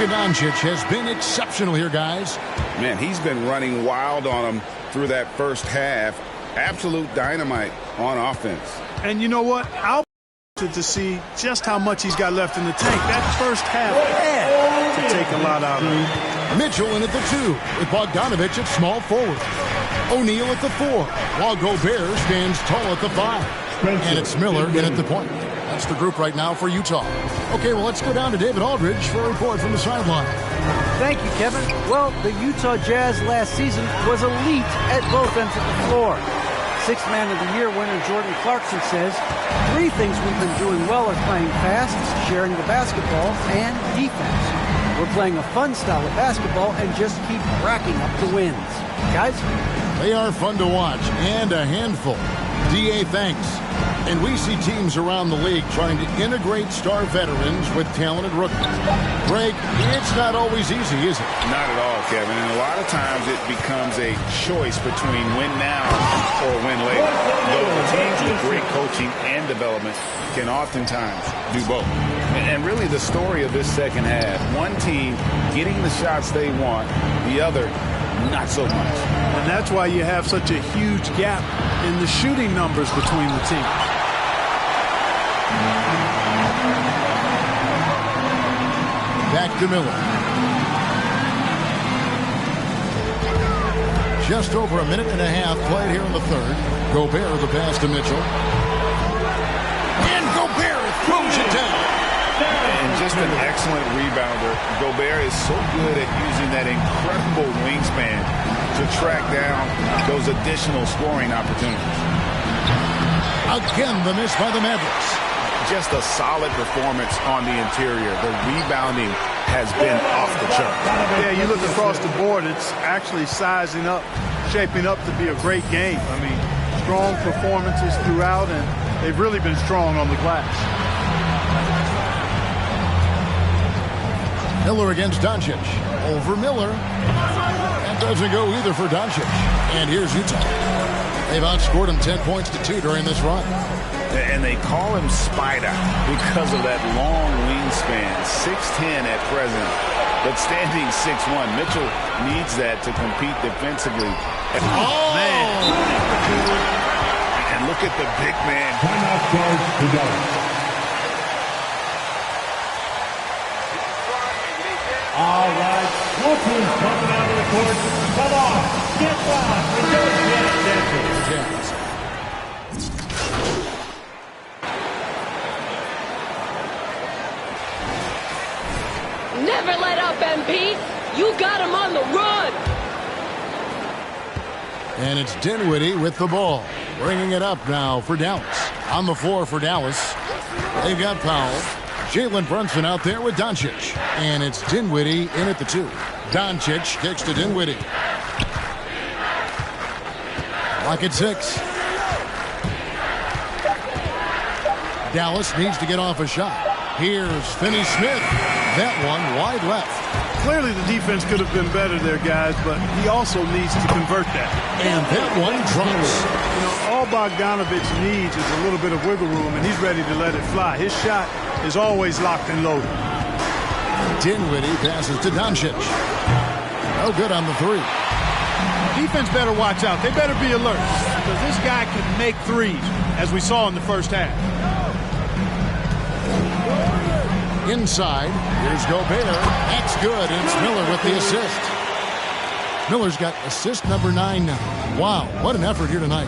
Luka Doncic has been exceptional here, guys. Man, he's been running wild on them through that first half. Absolute dynamite on offense. And you know what? I'll to see just how much he's got left in the tank. That first half had to take a lot out of him. Mitchell in at the 2 with Bogdanovich at small forward. O'Neal at the 4 while Gobert stands tall at the 5. And it's Miller in at the point. That's the group right now for Utah. Okay, well, let's go down to David Aldridge for a report from the sideline. Thank you, Kevin. Well, the Utah Jazz last season was elite at both ends of the floor. Sixth Man of the Year winner Jordan Clarkson says, 3 things we've been doing well are playing fast, sharing the basketball, and defense. We're playing a fun style of basketball and just keep racking up the wins. Guys? They are fun to watch and a handful. D.A., thanks. And we see teams around the league trying to integrate star veterans with talented rookies. Greg, it's not always easy, is it? Not at all, Kevin. And a lot of times it becomes a choice between win now or win later. Though teams with great coaching and development can oftentimes do both. And really the story of this second half, one team getting the shots they want, the other not so much. And that's why you have such a huge gap in the shooting numbers between the teams. Back to Miller. Just over a minute and a half played here in the third. Gobert the pass to Mitchell. And Gobert throws it down. And just an excellent rebounder. Gobert is so good at using that incredible wingspan to track down those additional scoring opportunities. Again, the miss by the Mavericks. Just a solid performance on the interior. The rebounding has been off the chart. Yeah, you look across the board, it's actually sizing up, shaping up to be a great game. I mean, strong performances throughout, and they've really been strong on the glass. Miller against Doncic. Over Miller. That doesn't go either for Doncic. And here's Utah. They've outscored him 10 points to 2 during this run. And they call him Spider because of that long wingspan, 6'10" at present, but standing 6'1". Mitchell needs that to compete defensively. Oh, man. And look at the big man. Timeout charge to Dallas. All right, both teams coming out of the court. Come on, get back. Jazz. Never let up, MP. You got him on the run. And it's Dinwiddie with the ball. Bringing it up now for Dallas. On the floor for Dallas. They've got Powell. Jalen Brunson out there with Doncic. And it's Dinwiddie in at the 2. Doncic kicks to Dinwiddie. Lock at 6. Dallas needs to get off a shot. Here's Finney-Smith. That one wide left. Clearly the defense could have been better there, guys, but he also needs to convert that. And that one drops. You know, all Bogdanovich needs is a little bit of wiggle room, and he's ready to let it fly. His shot is always locked and loaded. Dinwiddie passes to Doncic. No good on the 3. Defense better watch out. They better be alert because this guy can make threes, as we saw in the first half. Inside, here's Gobert. That's good. It's Miller with the assist. Miller's got assist number 9 now. Wow, what an effort here tonight.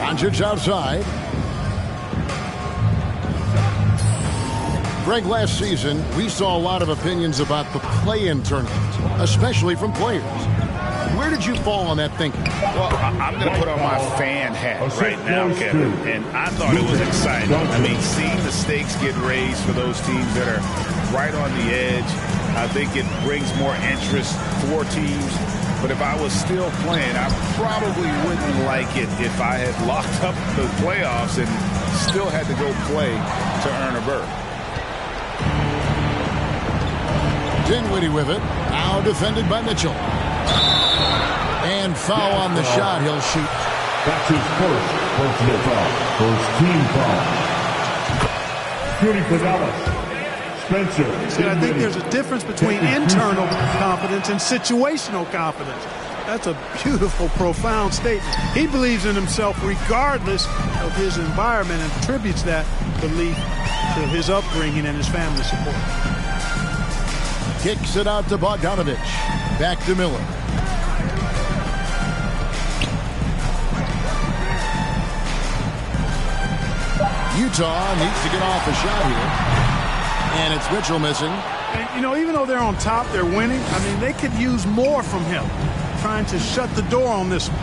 Doncic outside. Greg, last season, we saw a lot of opinions about the play-in tournament, especially from players. Where did you fall on that thinking? Well, I'm going to put on my fan hat right now, Kevin, and I thought it was exciting. I mean, seeing the stakes get raised for those teams that are right on the edge, I think it brings more interest for teams. But if I was still playing, I probably wouldn't like it if I had locked up the playoffs and still had to go play to earn a berth. Dinwiddie with it. Now defended by Mitchell. And foul on the shot. He'll shoot. That's his first personal foul. First team foul. Shooting for Dallas. See, I think there's a difference between internal confidence and situational confidence. That's a beautiful, profound statement. He believes in himself regardless of his environment and attributes that belief to his upbringing and his family support. Kicks it out to Bogdanovich. Back to Miller. Utah needs to get off a shot here. And it's Mitchell missing. And, you know, even though they're on top, they're winning. I mean, they could use more from him. Trying to shut the door on this one.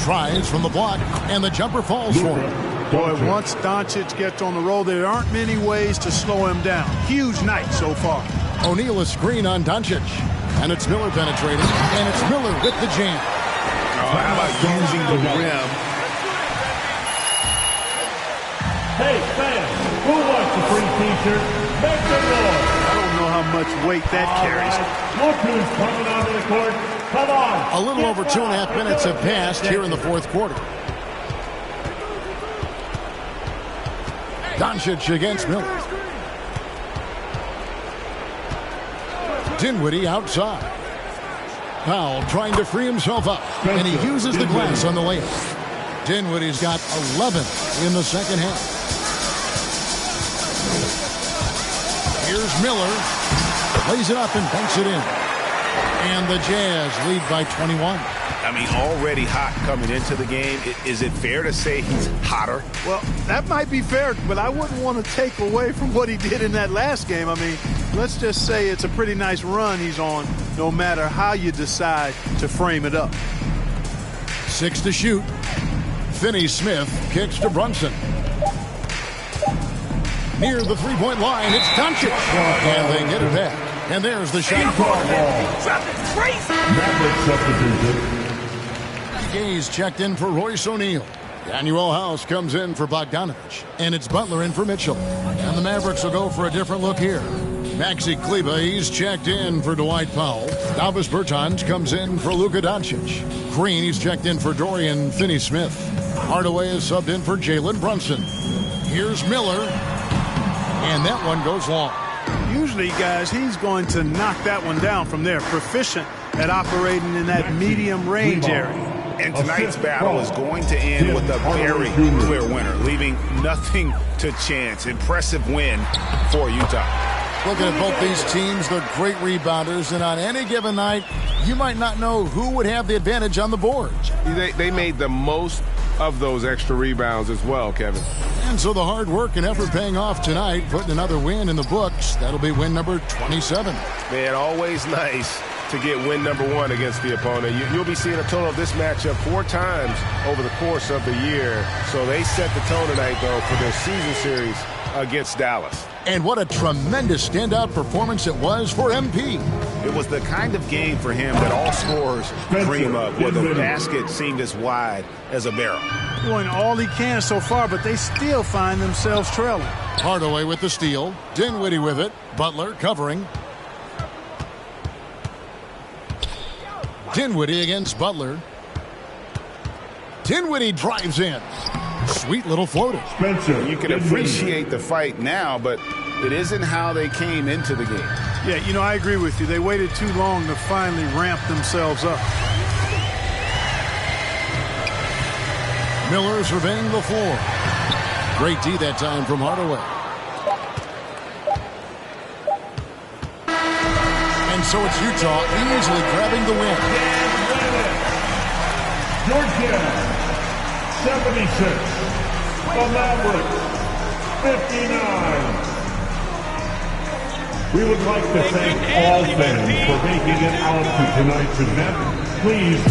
Tries from the block, and the jumper falls for him. Boy, once Doncic gets on the roll, there aren't many ways to slow him down. Huge night so far. O'Neal a screen on Doncic. And it's Miller penetrating. And it's Miller with the jam. Oh, how about using the rim? Hey, fans, who wants a free t-shirt? Make some noise. I don't know how much weight that carries. Right. Look who's coming onto the court. Come on. A little over 2.5 minutes have passed here in the fourth quarter. Doncic against Miller. Dinwiddie outside. Powell trying to free himself up. And he uses the glass on the layup. Dinwiddie's got 11 in the second half. Here's Miller. Lays it up and banks it in. And the Jazz lead by 21. I mean, already hot coming into the game. Is it fair to say he's hotter? Well, that might be fair, but I wouldn't want to take away from what he did in that last game. I mean, let's just say it's a pretty nice run he's on, no matter how you decide to frame it up. 6 to shoot. Finney-Smith kicks to Brunson. Near the three-point line, it's Doncic. And they get it back. And there's the shot. Gaze checked in for Royce O'Neal. Daniel House comes in for Bogdanovich. And it's Butler in for Mitchell. And the Mavericks will go for a different look here. Maxi Kleber, he's checked in for Dwight Powell. Davis Bertans comes in for Luka Doncic. Green, he's checked in for Dorian Finney-Smith. Hardaway is subbed in for Jalen Brunson. Here's Miller. And that one goes long. Usually, guys, he's going to knock that one down from there. Proficient at operating in that medium range area. And tonight's battle is going to end with a very clear winner, leaving nothing to chance. Impressive win for Utah. Looking at both these teams, they're great rebounders, and on any given night, you might not know who would have the advantage on the board. They made the most of those extra rebounds as well, Kevin. And so the hard work and effort paying off tonight, putting another win in the books. That'll be win number 27. Man, always nice to get win number 1 against the opponent. You'll be seeing a total of this matchup 4 times over the course of the year. So they set the tone tonight, though, for their season series against Dallas. And what a tremendous standout performance it was for MP. It was the kind of game for him that all scorers dream of, where the basket seemed as wide as a barrel. Doing all he can so far, but they still find themselves trailing. Hardaway with the steal. Dinwiddie with it. Butler covering. Dinwiddie against Butler. Dinwiddie drives in. Sweet little floater. You can appreciate the fight now, but it isn't how they came into the game. Yeah, you know, I agree with you. They waited too long to finally ramp themselves up. Miller surveying the floor. Great D that time from Hardaway. And so it's Utah easily grabbing the win. Georgia, 76. The Mavericks, 59. We would like to thank all fans for making it out to tonight's event. Please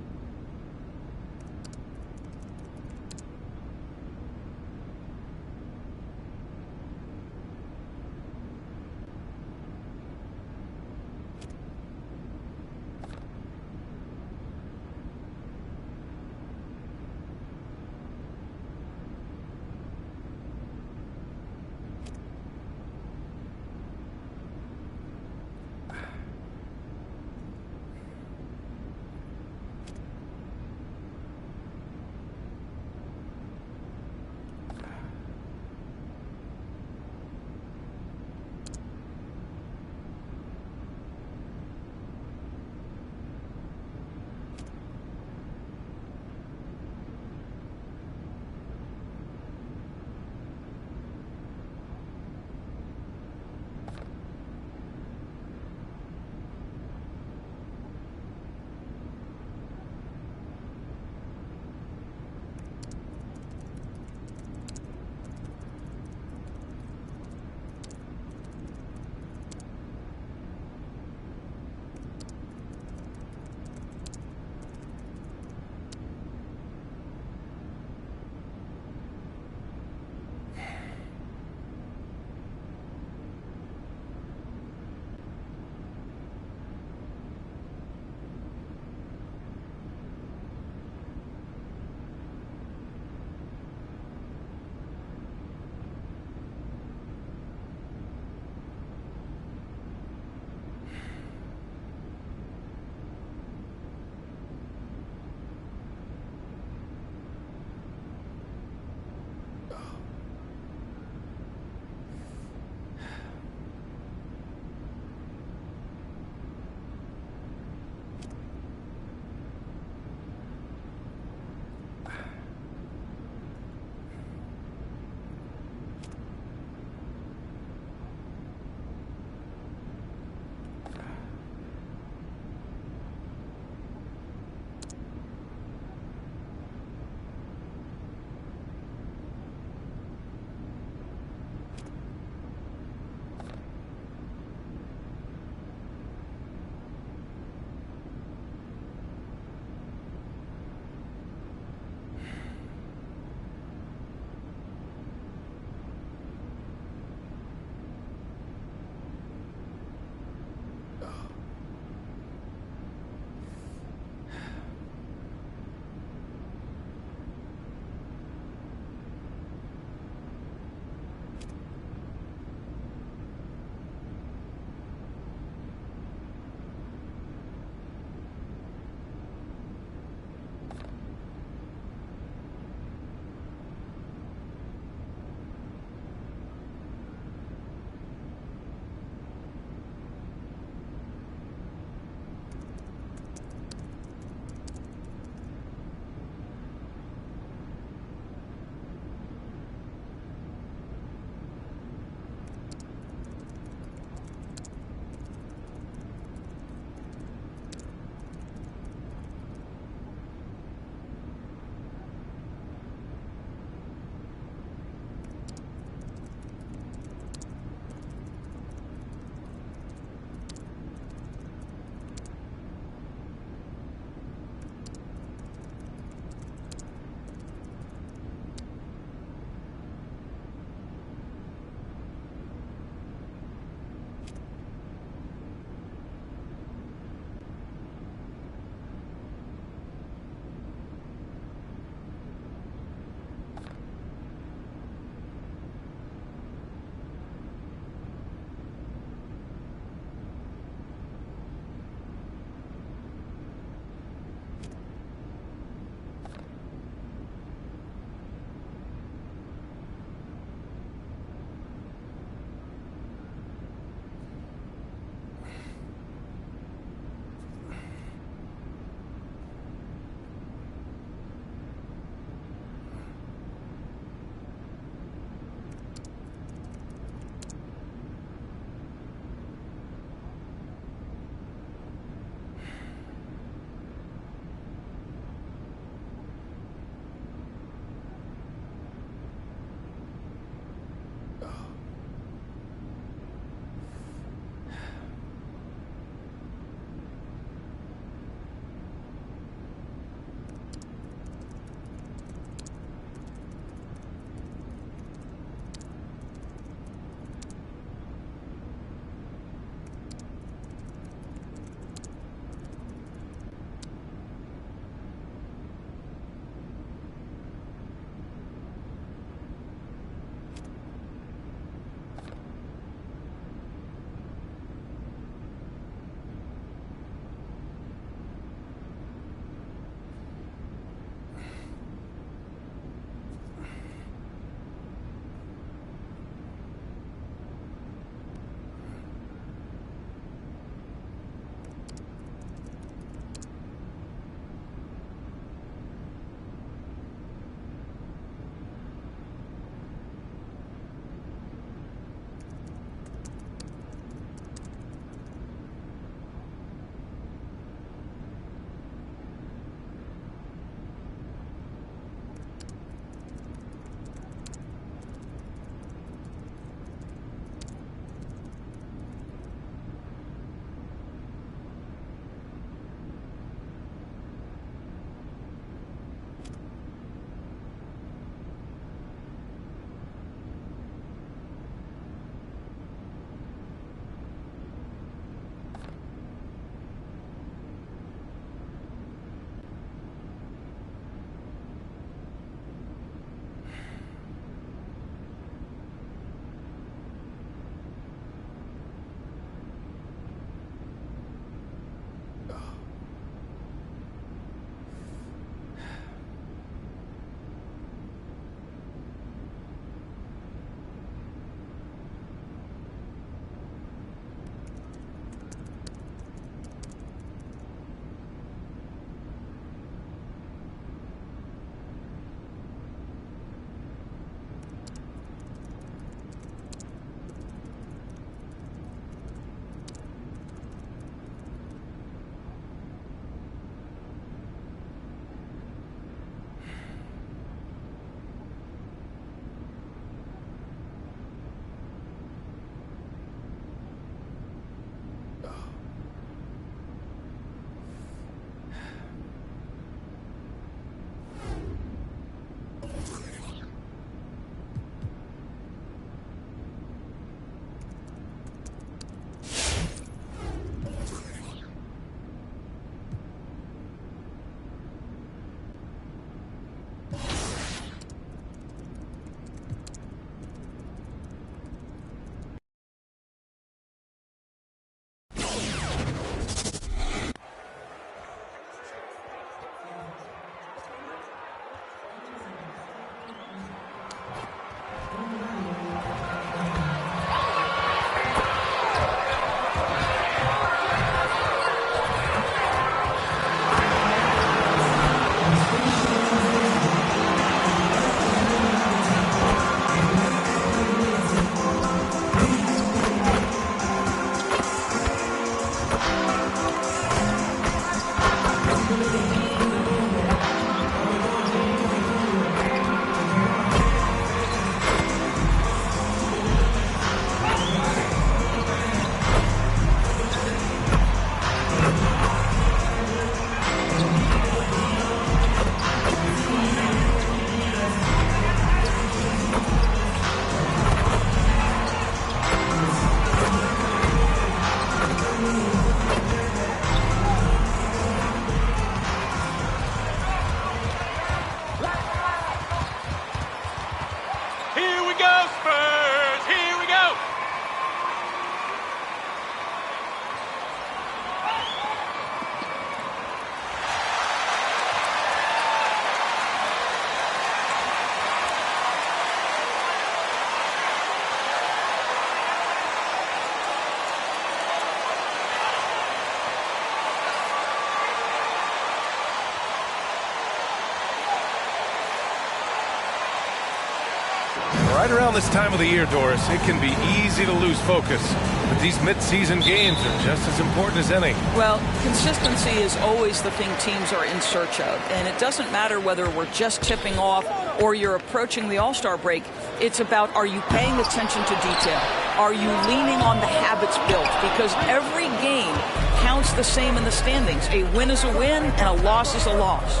Right around this time of the year, Doris, it can be easy to lose focus. But these mid-season games are just as important as any. Well, consistency is always the thing teams are in search of. And it doesn't matter whether we're just tipping off or you're approaching the All-Star break. It's about, are you paying attention to detail? Are you leaning on the habits built? Because every game counts the same in the standings. A win is a win and a loss is a loss.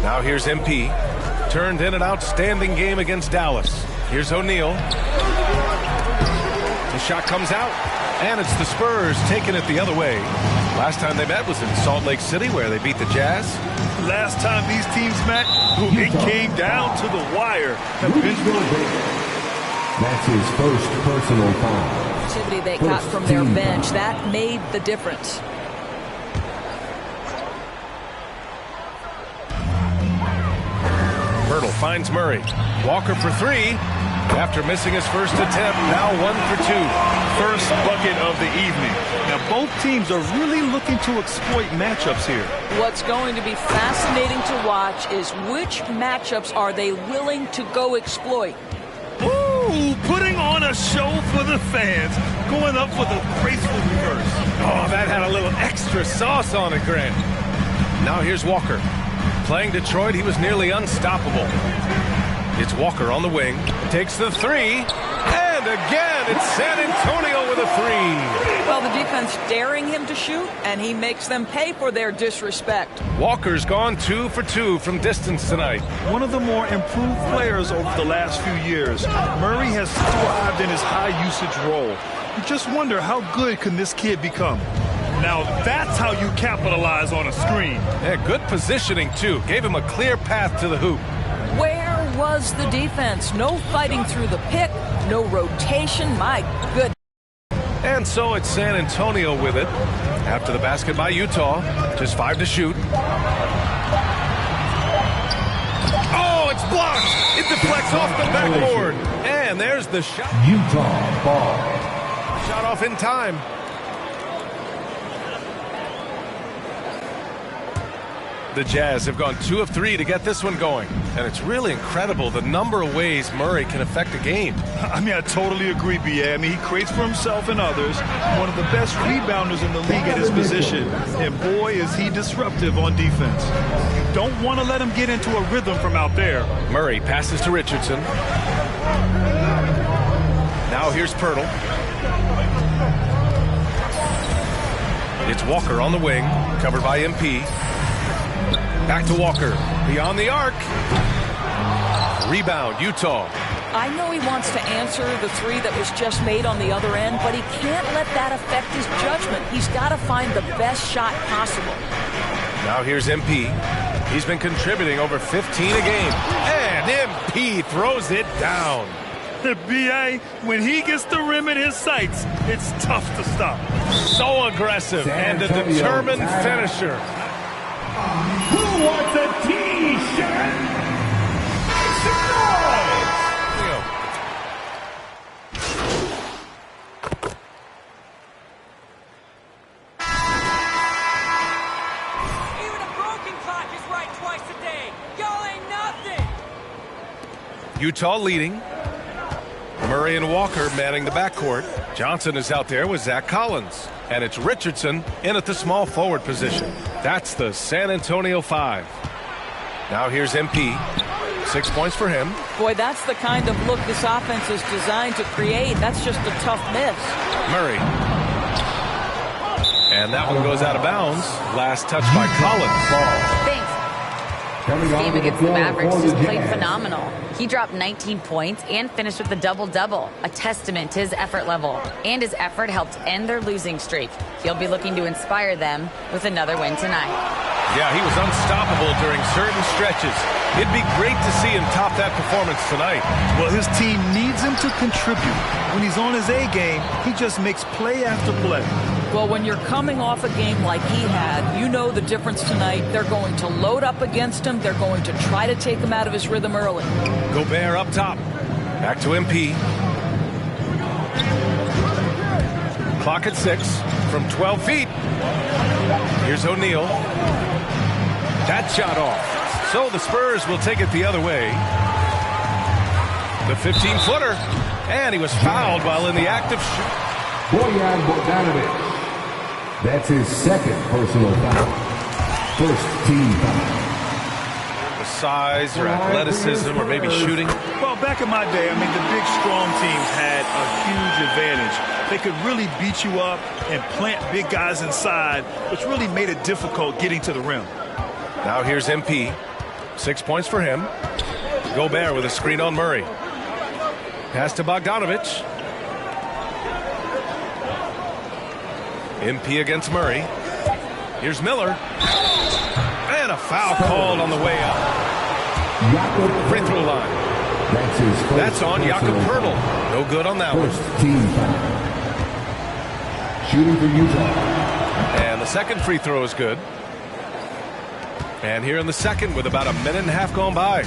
Now here's MP. Turned in an outstanding game against Dallas. Here's O'Neal. The shot comes out, and it's the Spurs taking it the other way. Last time they met was in Salt Lake City, where they beat the Jazz. Last time these teams met, it came down to the wire. That's his first personal foul. Activity they got from their bench, that made the difference. Myrtle finds Murray. Walker for three. After missing his first attempt, now 1 for 2. First bucket of the evening. Now both teams are really looking to exploit matchups here. What's going to be fascinating to watch is which matchups are they willing to go exploit. Ooh, putting on a show for the fans. Going up with a graceful reverse. Oh, that had a little extra sauce on it, Grant. Now here's Walker. Playing Detroit, he was nearly unstoppable. It's Walker on the wing. Takes the three. And again, it's San Antonio with a three. Well, the defense daring him to shoot, and he makes them pay for their disrespect. Walker's gone 2 for 2 from distance tonight. One of the more improved players over the last few years. Murray has thrived in his high-usage role. You just wonder, how good can this kid become? Now that's how you capitalize on a screen. Yeah, good positioning, too. Gave him a clear path to the hoop. Where was the defense? No fighting through the pick, no rotation. My goodness. And so it's San Antonio with it. After the basket by Utah. Just 5 to shoot. Oh, it's blocked. It deflects off the backboard. And there's the shot. Utah ball. Shot off in time. The Jazz have gone 2 of 3 to get this one going. And it's really incredible the number of ways Murray can affect a game. I mean, I totally agree, B.A. I mean, he creates for himself and others. One of the best rebounders in the league at his position. And boy, is he disruptive on defense. You don't want to let him get into a rhythm from out there. Murray passes to Richardson. Now here's Pirtle. It's Walker on the wing, covered by MP. Back to Walker, beyond the arc. Rebound, Utah. I know he wants to answer the three that was just made on the other end, but he can't let that affect his judgment. He's got to find the best shot possible. Now here's MP. He's been contributing over 15 a game. And MP throws it down. B.A., when he gets the rim in his sights, it's tough to stop. So aggressive and a determined finisher. Who wants a T-shirt? Make some noise! Even a broken clock is right twice a day. Y'all ain't nothing. Utah leading. Murray and Walker manning the backcourt. Johnson is out there with Zach Collins. And it's Richardson in at the small forward position. That's the San Antonio 5. Now here's MP. 6 points for him. Boy, that's the kind of look this offense is designed to create. That's just a tough miss. Murray. And that one goes out of bounds. Last touch by Collins. Thanks. This game against the Mavericks just played phenomenal. He dropped 19 points and finished with a double-double, a testament to his effort level. And his effort helped end their losing streak. He'll be looking to inspire them with another win tonight. Yeah, he was unstoppable during certain stretches. It'd be great to see him top that performance tonight. Well, his team needs him to contribute. When he's on his A game, he just makes play after play. Well, when you're coming off a game like he had, you know the difference tonight. They're going to load up against him. They're going to try to take him out of his rhythm early. Gobert up top. Back to MP. Clock at 6 from 12 feet. Here's O'Neal. That shot off. So the Spurs will take it the other way. The 15-footer. And he was fouled while in the act of shoot. Bojan Bogdanovic. That's his second personal foul. First team foul. The size or athleticism or maybe shooting. Well, back in my day, I mean, the big, strong teams had a huge advantage. They could really beat you up and plant big guys inside, which really made it difficult getting to the rim. Now here's MP. 6 points for him. Gobert with a screen on Murray. Pass to Bogdanovic. MP against Murray. Here's Miller. And a foul called on the way up. Free throw line. That's on Jakob Poeltl. No good on that one. First team foul. Shooting for Utah. And the second free throw is good. And here in the second with about a minute and a half gone by.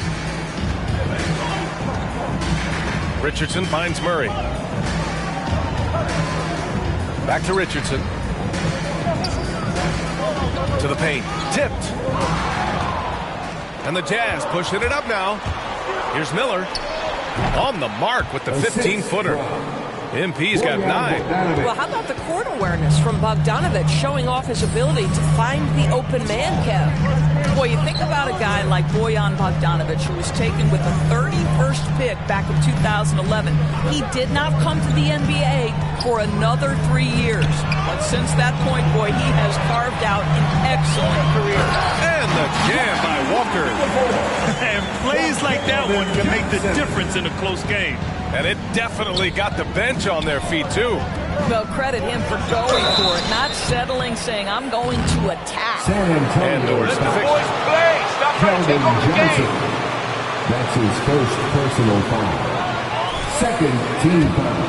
Richardson finds Murray. Back to Richardson. To the paint. Tipped. And the Jazz pushing it up now. Here's Miller. On the mark with the 15-footer. MP's got 9. Well, how about the court awareness from Bogdanovic showing off his ability to find the open man, Kev? Boy, you think about a guy like Bojan Bogdanovic, who was taken with the 31st pick back in 2011. He did not come to the NBA for another 3 years. But since that point, boy, he has carved out an excellent career. And the jam by Walker. And plays like that one can make the difference in a close game. And it definitely got the bench on their feet, too. Well, credit him for going for it, not settling, saying, I'm going to attack. And Doris Stop trying to take over the game. That's his first personal foul. Second team foul.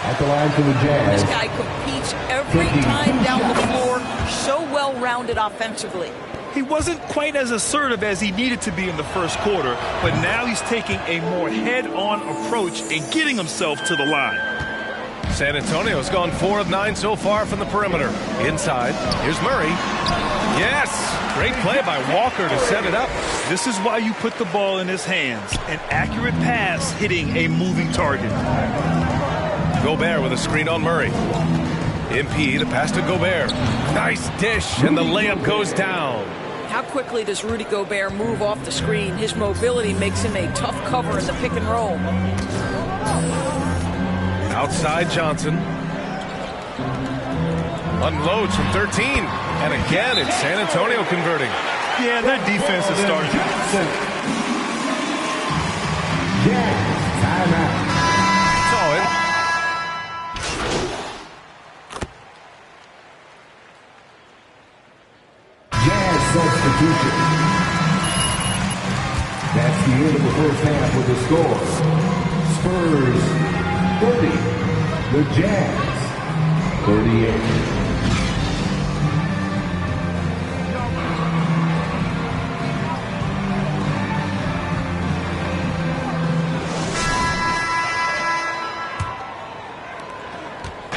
At the line for the Jazz. This guy competes every time down the floor, so well-rounded offensively. He wasn't quite as assertive as he needed to be in the first quarter, but now he's taking a more head-on approach and getting himself to the line. San Antonio's gone 4 of 9 so far from the perimeter. Inside, here's Murray. Yes! Great play by Walker to set it up. This is why you put the ball in his hands. An accurate pass hitting a moving target. Gobert with a screen on Murray. MP, the pass to Gobert. Nice dish, and the layup goes down. How quickly does Rudy Gobert move off the screen? His mobility makes him a tough cover in the pick and roll. Outside Johnson. Unloads from 13. And again, it's San Antonio converting. Yeah, their defense has started. Yeah, timeout. It's all in. Jazz substitution. That's the end of the first half with the score. Spurs 30. The Jazz 38.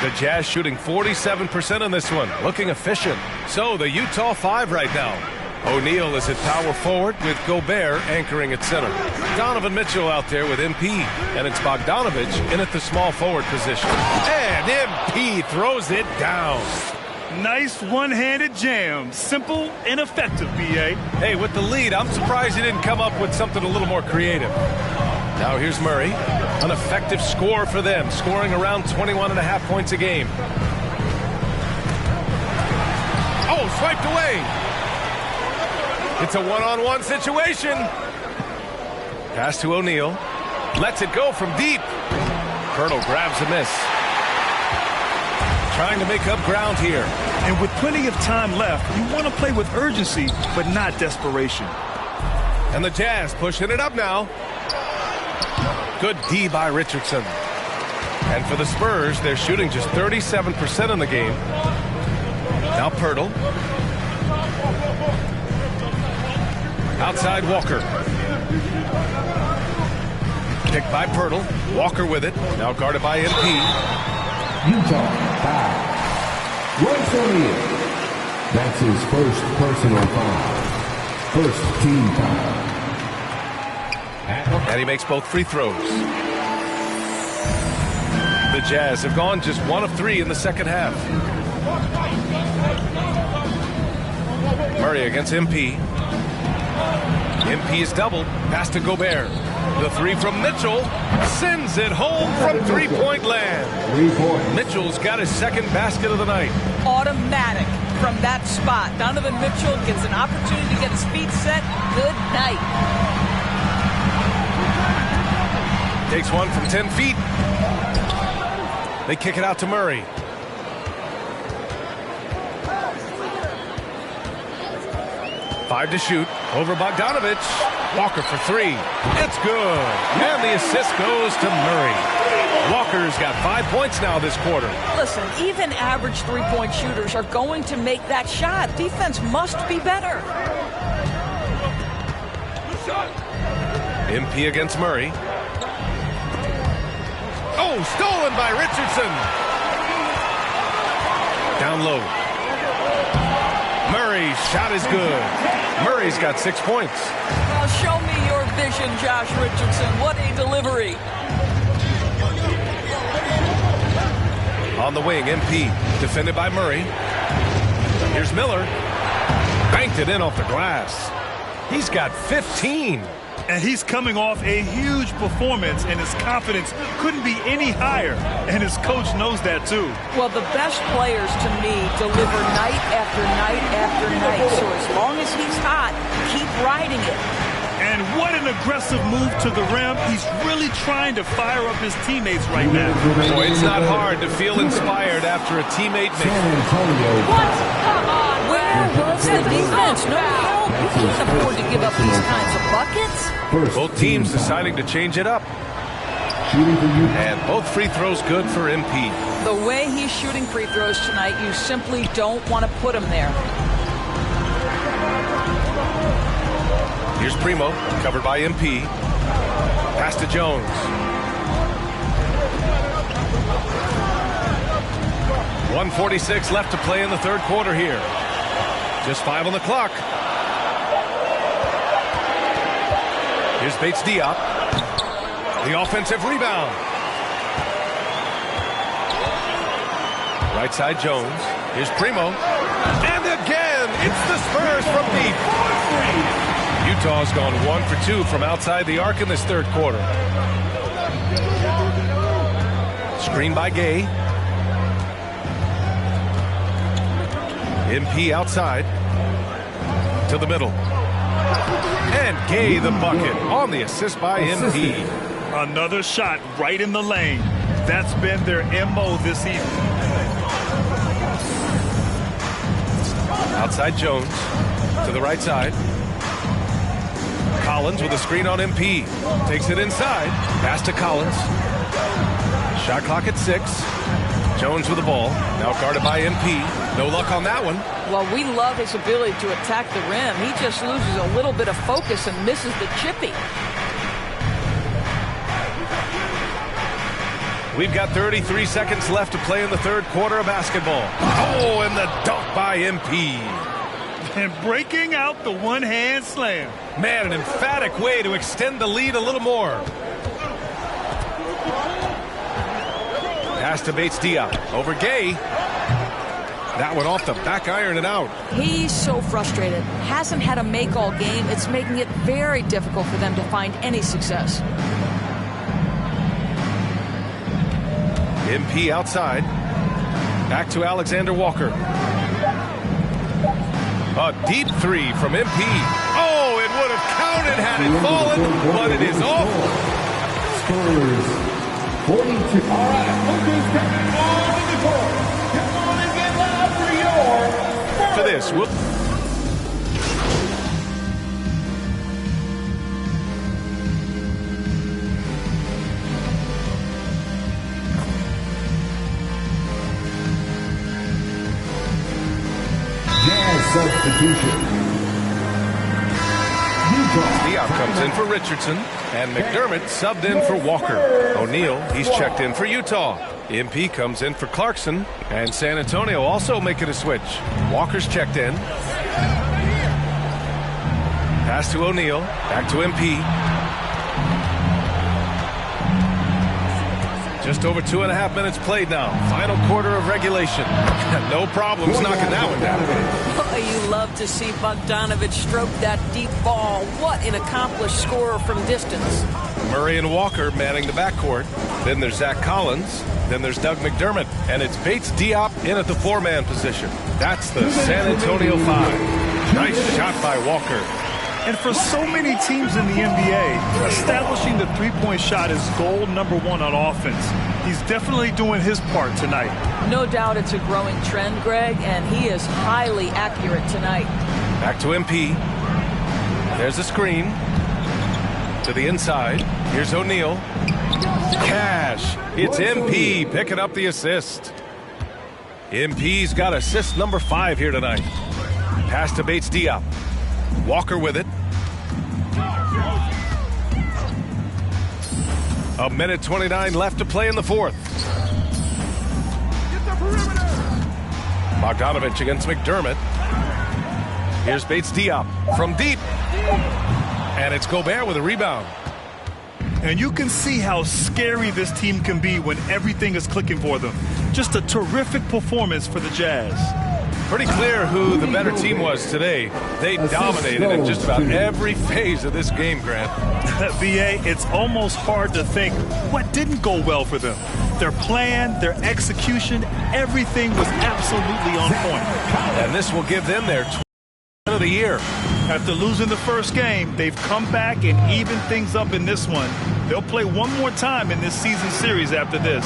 The Jazz shooting 47% on this one, looking efficient. So the Utah 5 right now. O'Neal is at power forward with Gobert anchoring at center. Donovan Mitchell out there with MP, and it's Bogdanovic in at the small forward position. And MP throws it down. Nice one-handed jam. Simple and effective, B.A. Hey, with the lead, I'm surprised he didn't come up with something a little more creative. Now here's Murray. An effective score for them, scoring around 21.5 points a game. Oh, swiped away. It's a one-on-one situation. Pass to O'Neal. Lets it go from deep. Poeltl grabs a miss. Trying to make up ground here. And with plenty of time left, you want to play with urgency, but not desperation. And the Jazz pushing it up now. Good D by Richardson. And for the Spurs, they're shooting just 37% in the game. Now Poeltl. Outside Walker. Picked by Poeltl. Walker with it. Now guarded by MP. Utah 5. Royce O'Neal. That's his first personal foul. First team foul. And he makes both free throws. The Jazz have gone just 1 of 3 in the second half. Murray against MP. MP is doubled. Pass to Gobert. The 3 from Mitchell sends it home from three-point land. 3 points. Mitchell's got his second basket of the night. Automatic from that spot. Donovan Mitchell gets an opportunity to get his feet set. Good night. Takes one from 10 feet. They kick it out to Murray. Five to shoot. Over Bogdanovich. Walker for 3. It's good. And the assist goes to Murray. Walker's got 5 points now this quarter. Listen, even average three-point shooters are going to make that shot. Defense must be better. MP against Murray. Oh, stolen by Richardson. Down low. Murray's shot is good. Murray's got 6 points. Now show me your vision, Josh Richardson. What a delivery. On the wing, MP, defended by Murray. Here's Miller. Banked it in off the glass. He's got 15. And he's coming off a huge performance, and his confidence couldn't be any higher. And his coach knows that, too. Well, the best players, to me, deliver night after night after night. So as long as he's hot, keep riding it. And what an aggressive move to the rim. He's really trying to fire up his teammates right now. Boy, it's not hard to feel inspired after a teammate makes it. What? Come on. Where was the defense? No help. You can't afford to give up these kinds of buckets. Both teams deciding to change it up. And both free throws good for MP. The way he's shooting free throws tonight, you simply don't want to put him there. Here's Primo, covered by MP. Pass to Jones. .146 left to play in the third quarter here. Just 5 on the clock. Here's Bates Diop. The offensive rebound. Right side Jones. Here's Primo. And again, it's the Spurs from deep. Utah's gone 1 for 2 from outside the arc in this third quarter. Screen by Gay. MP outside to the middle. And Gay the bucket on the assist by MP. Another shot right in the lane. That's been their MO this evening. Outside Jones to the right side. Collins with a screen on MP. Takes it inside. Pass to Collins. Shot clock at 6. Jones with the ball. Now guarded by MP. No luck on that one. Well, we love his ability to attack the rim. He just loses a little bit of focus and misses the chippy. We've got 33 seconds left to play in the third quarter of basketball. Oh, and the dunk by MP. And breaking out the one-hand slam. Man, an emphatic way to extend the lead a little more. Pass to Bates Diop. Over Gay. That one off the back iron and out. He's so frustrated. Hasn't had a make all game. It's making it very difficult for them to find any success. MP outside. Back to Alexander Walker. A deep 3 from MP. Oh, it would have counted had it fallen, but it is off. Spurs 42. All right, Lucas coming on to the court. Come on and get loud for your. For this, we'll. Substitution. Diop comes in for Richardson, and McDermott subbed in for Walker. O'Neal, he's checked in for Utah. MP comes in for Clarkson, and San Antonio also making a switch. Walker's checked in. Pass to O'Neal, back to MP. Just over 2.5 minutes played now. Final quarter of regulation. No problems knocking that one down. Oh, you love to see Bogdanovich stroke that deep ball. What an accomplished scorer from distance. Murray and Walker manning the backcourt. Then there's Zach Collins. Then there's Doug McDermott. And it's Bates Diop in at the 4-man position. That's the San Antonio 5. Nice shot by Walker. And for so many teams in the NBA, establishing the three-point shot is goal number 1 on offense. He's definitely doing his part tonight. No doubt it's a growing trend, Greg, and he is highly accurate tonight. Back to MP. There's a screen. To the inside. Here's O'Neal. Cash. It's MP picking up the assist. MP's got assist number 5 here tonight. Pass to Bates Diop. Walker with it. 1:29 left to play in the 4th. Bogdanovich against McDermott. Here's Bates Diop from deep. And it's Gobert with a rebound. And you can see how scary this team can be when everything is clicking for them. Just a terrific performance for the Jazz. Pretty clear who the better team was today. They dominated in just about every phase of this game, Grant. VA, it's almost hard to think what didn't go well for them. Their plan, their execution, everything was absolutely on point. And this will give them their 20th of the year. After losing the first game, they've come back and evened things up in this one. They'll play one more time in this season series after this.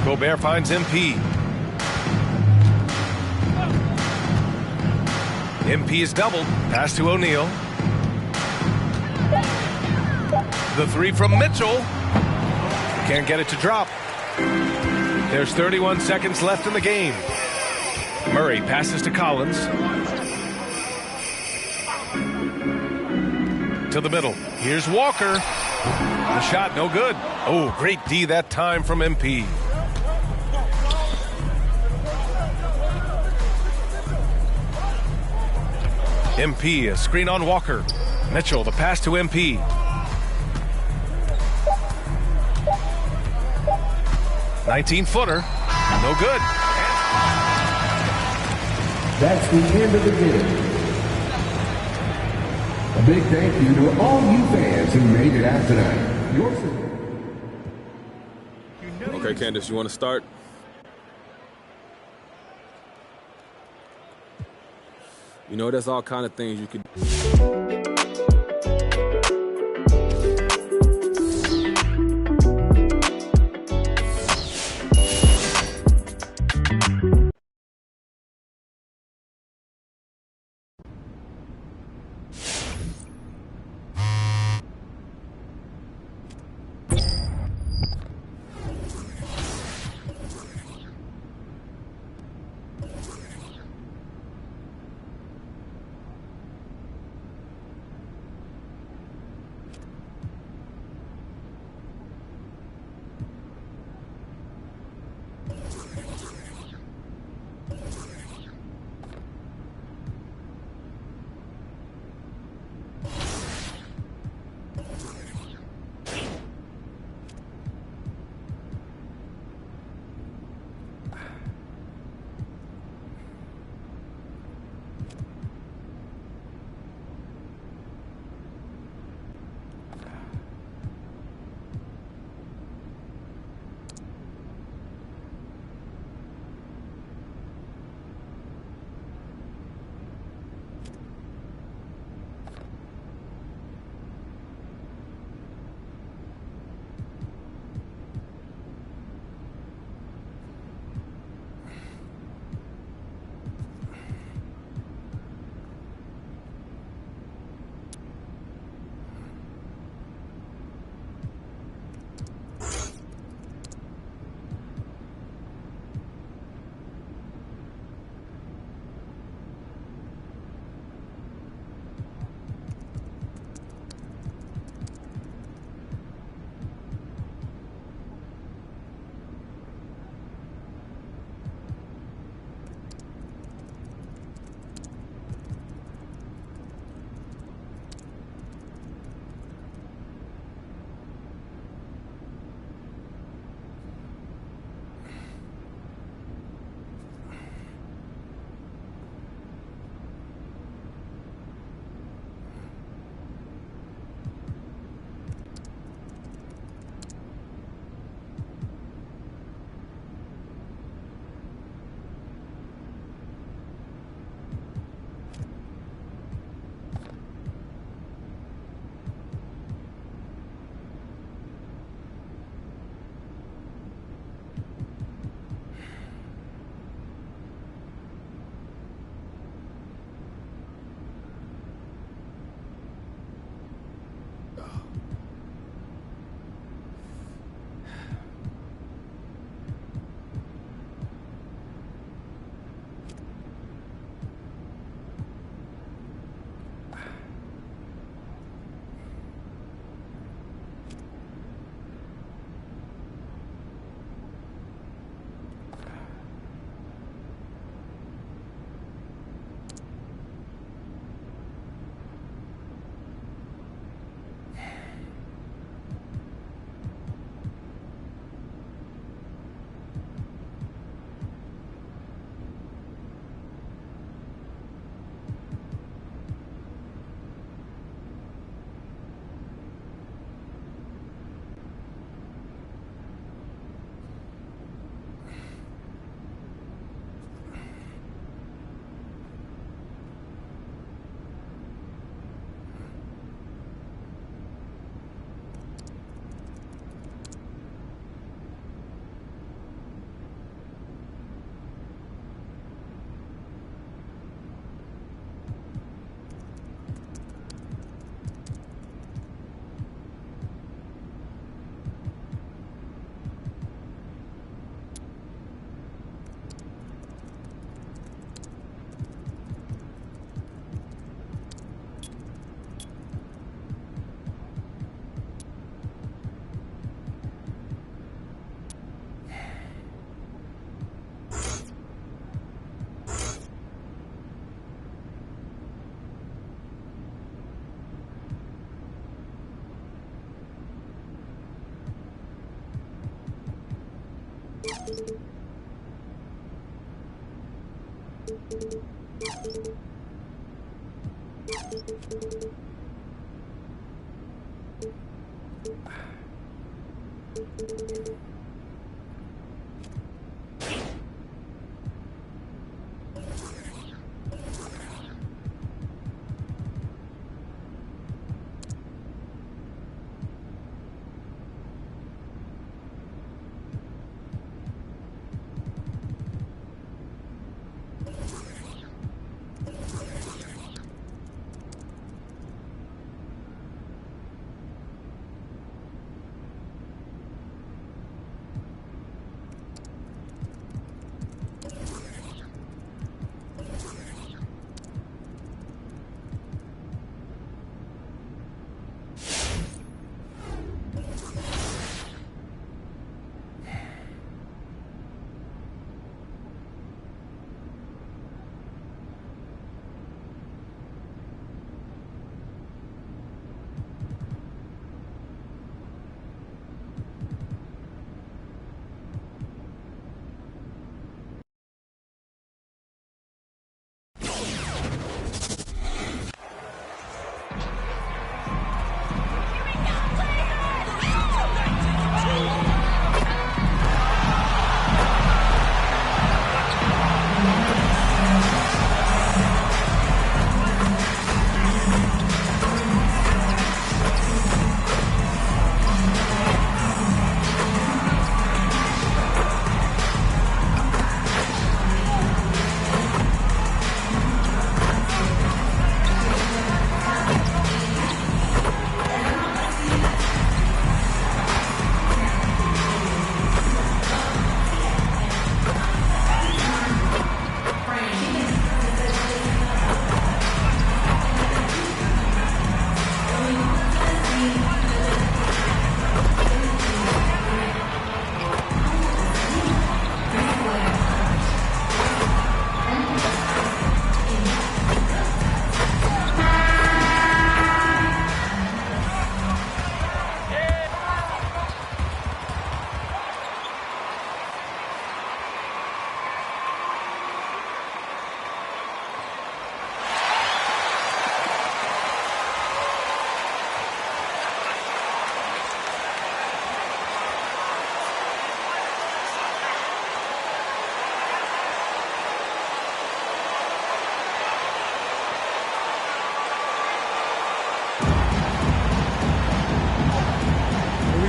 Gobert finds MP. MP is doubled. Pass to O'Neal. The 3 from Mitchell. Can't get it to drop. There's 31 seconds left in the game. Murray passes to Collins. To the middle. Here's Walker. The shot no good. Oh, great D that time from MP. MP, a screen on Walker. Mitchell, the pass to MP. "19-footer. No good. That's the end of the game. A big thank you to all you fans who made it out tonight. Okay, Candace, you want to start? You know, there's all kind of things you could do.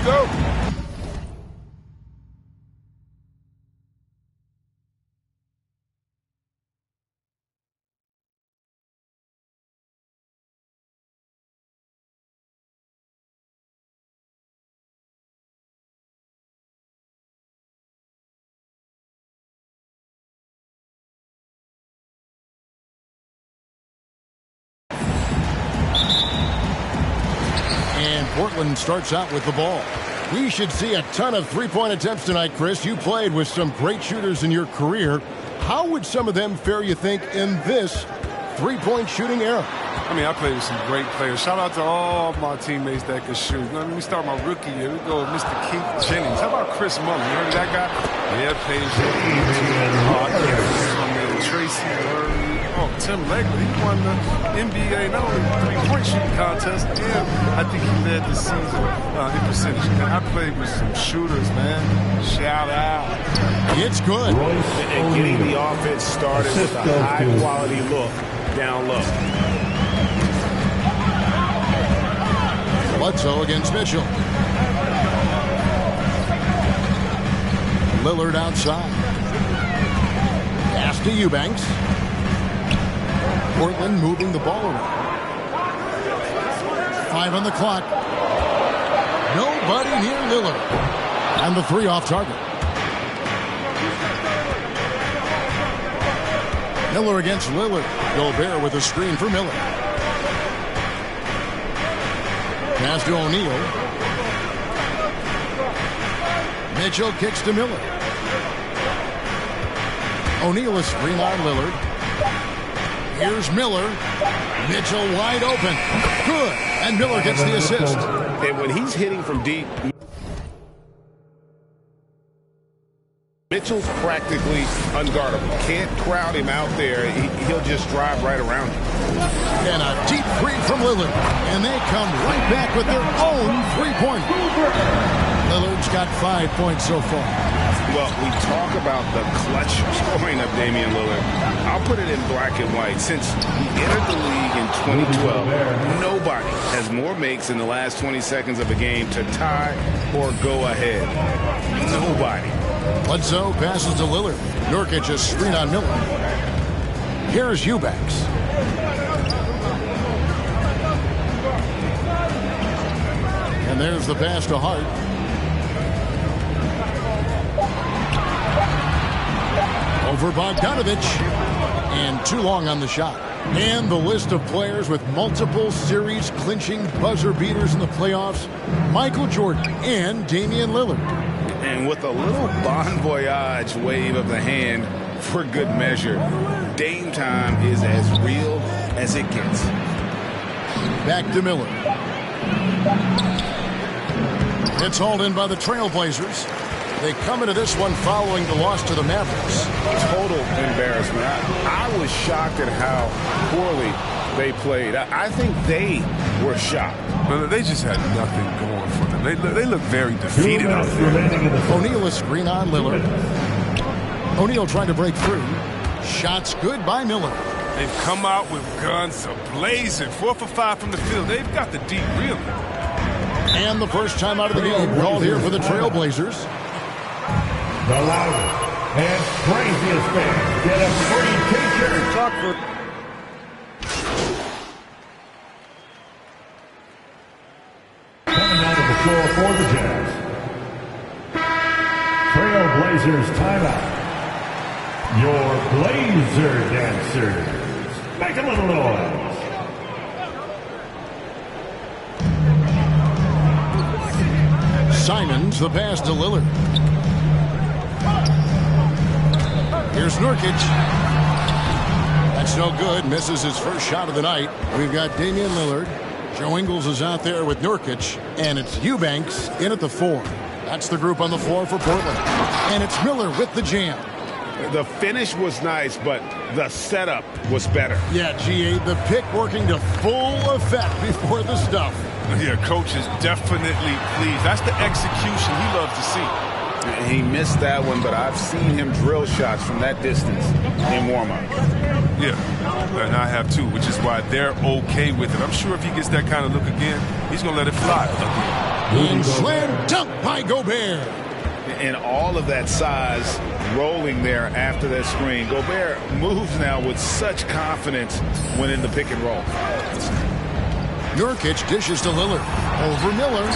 Go. And Portland starts out with the ball. We should see a ton of three-point attempts tonight, Chris. You played with some great shooters in your career. How would some of them fare, you think, in this three-point shooting era? I mean, I played with some great players. Shout out to all my teammates that could shoot. Let me start my rookie year. We go with Mr. Keith Jennings. How about Chris Mullin? You heard of that guy? Yeah, Paige. Tracy Murray. Oh, Tim Legler. He won the NBA, not only three-point shooting contest, and I think he led the season in percentage. And I played with some shooters, man. Shout out. It's good. And getting the offense started with a high-quality look down low. Bledsoe against Mitchell. Lillard outside. Pass to Eubanks. Portland moving the ball around. 5 on the clock. Nobody near Lillard. And the three off target. Miller against Lillard. Gobert with a screen for Miller. Pass to O'Neal. Mitchell kicks to Miller. O'Neal is screen on Lillard. Here's Miller. Mitchell wide open. Good. And Miller gets the assist. And when he's hitting from deep, Mitchell's practically unguardable. Can't crowd him out there. He'll just drive right around you. And a deep three from Lillard. And they come right back with their own three-pointer. Lillard's got 5 points so far. Well, we talk about the clutch scoring of Damian Lillard. I'll put it in black and white. Since he entered the league in 2012, nobody has more makes in the last 20 seconds of a game to tie or go ahead. Nobody. Bledsoe passes to Lillard. Nurkic a screen on Miller. Here's Eubanks. And there's the pass to Hart. Over Bogdanovich. And too long on the shot. And the list of players with multiple series-clinching buzzer beaters in the playoffs. Michael Jordan and Damian Lillard. And with a little bon voyage wave of the hand for good measure, Dame time is as real as it gets. Back to Miller. It's hauled in by the Trailblazers. They come into this one following the loss to the Mavericks. Total embarrassment. I was shocked at how poorly they played. I think they were shocked. But they just had nothing going for them. They look very defeated out there. O'Neal is screen on Lillard. O'Neal trying to break through. Shots good by Miller. They've come out with guns blazing. 4 for 5 from the field. They've got the deep, really. And the first time out of the game called here for the Trailblazers. The loudest and craziest fans get a free t-shirt. Coming out of the floor for the Jazz. Trailblazers timeout. Your Blazer dancers. Make a little noise. Simons the pass to Lillard. Here's Nurkic. That's no good. Misses his first shot of the night. We've got Damian Lillard. Joe Ingles is out there with Nurkic. And it's Eubanks in at the 4. That's the group on the floor for Portland. And it's Miller with the jam. The finish was nice, but the setup was better. Yeah, GA, the pick working to full effect before the stuff. Yeah, coach is definitely pleased. That's the execution he loves to see. He missed that one, but I've seen him drill shots from that distance in warm-up. Yeah, and I have too, which is why they're okay with it. I'm sure if he gets that kind of look again, he's going to let it fly again. And slam dunk by Gobert. And all of that size rolling there after that screen. Gobert moves now with such confidence when in the pick and roll. Nurkic dishes to Lillard. Over Miller.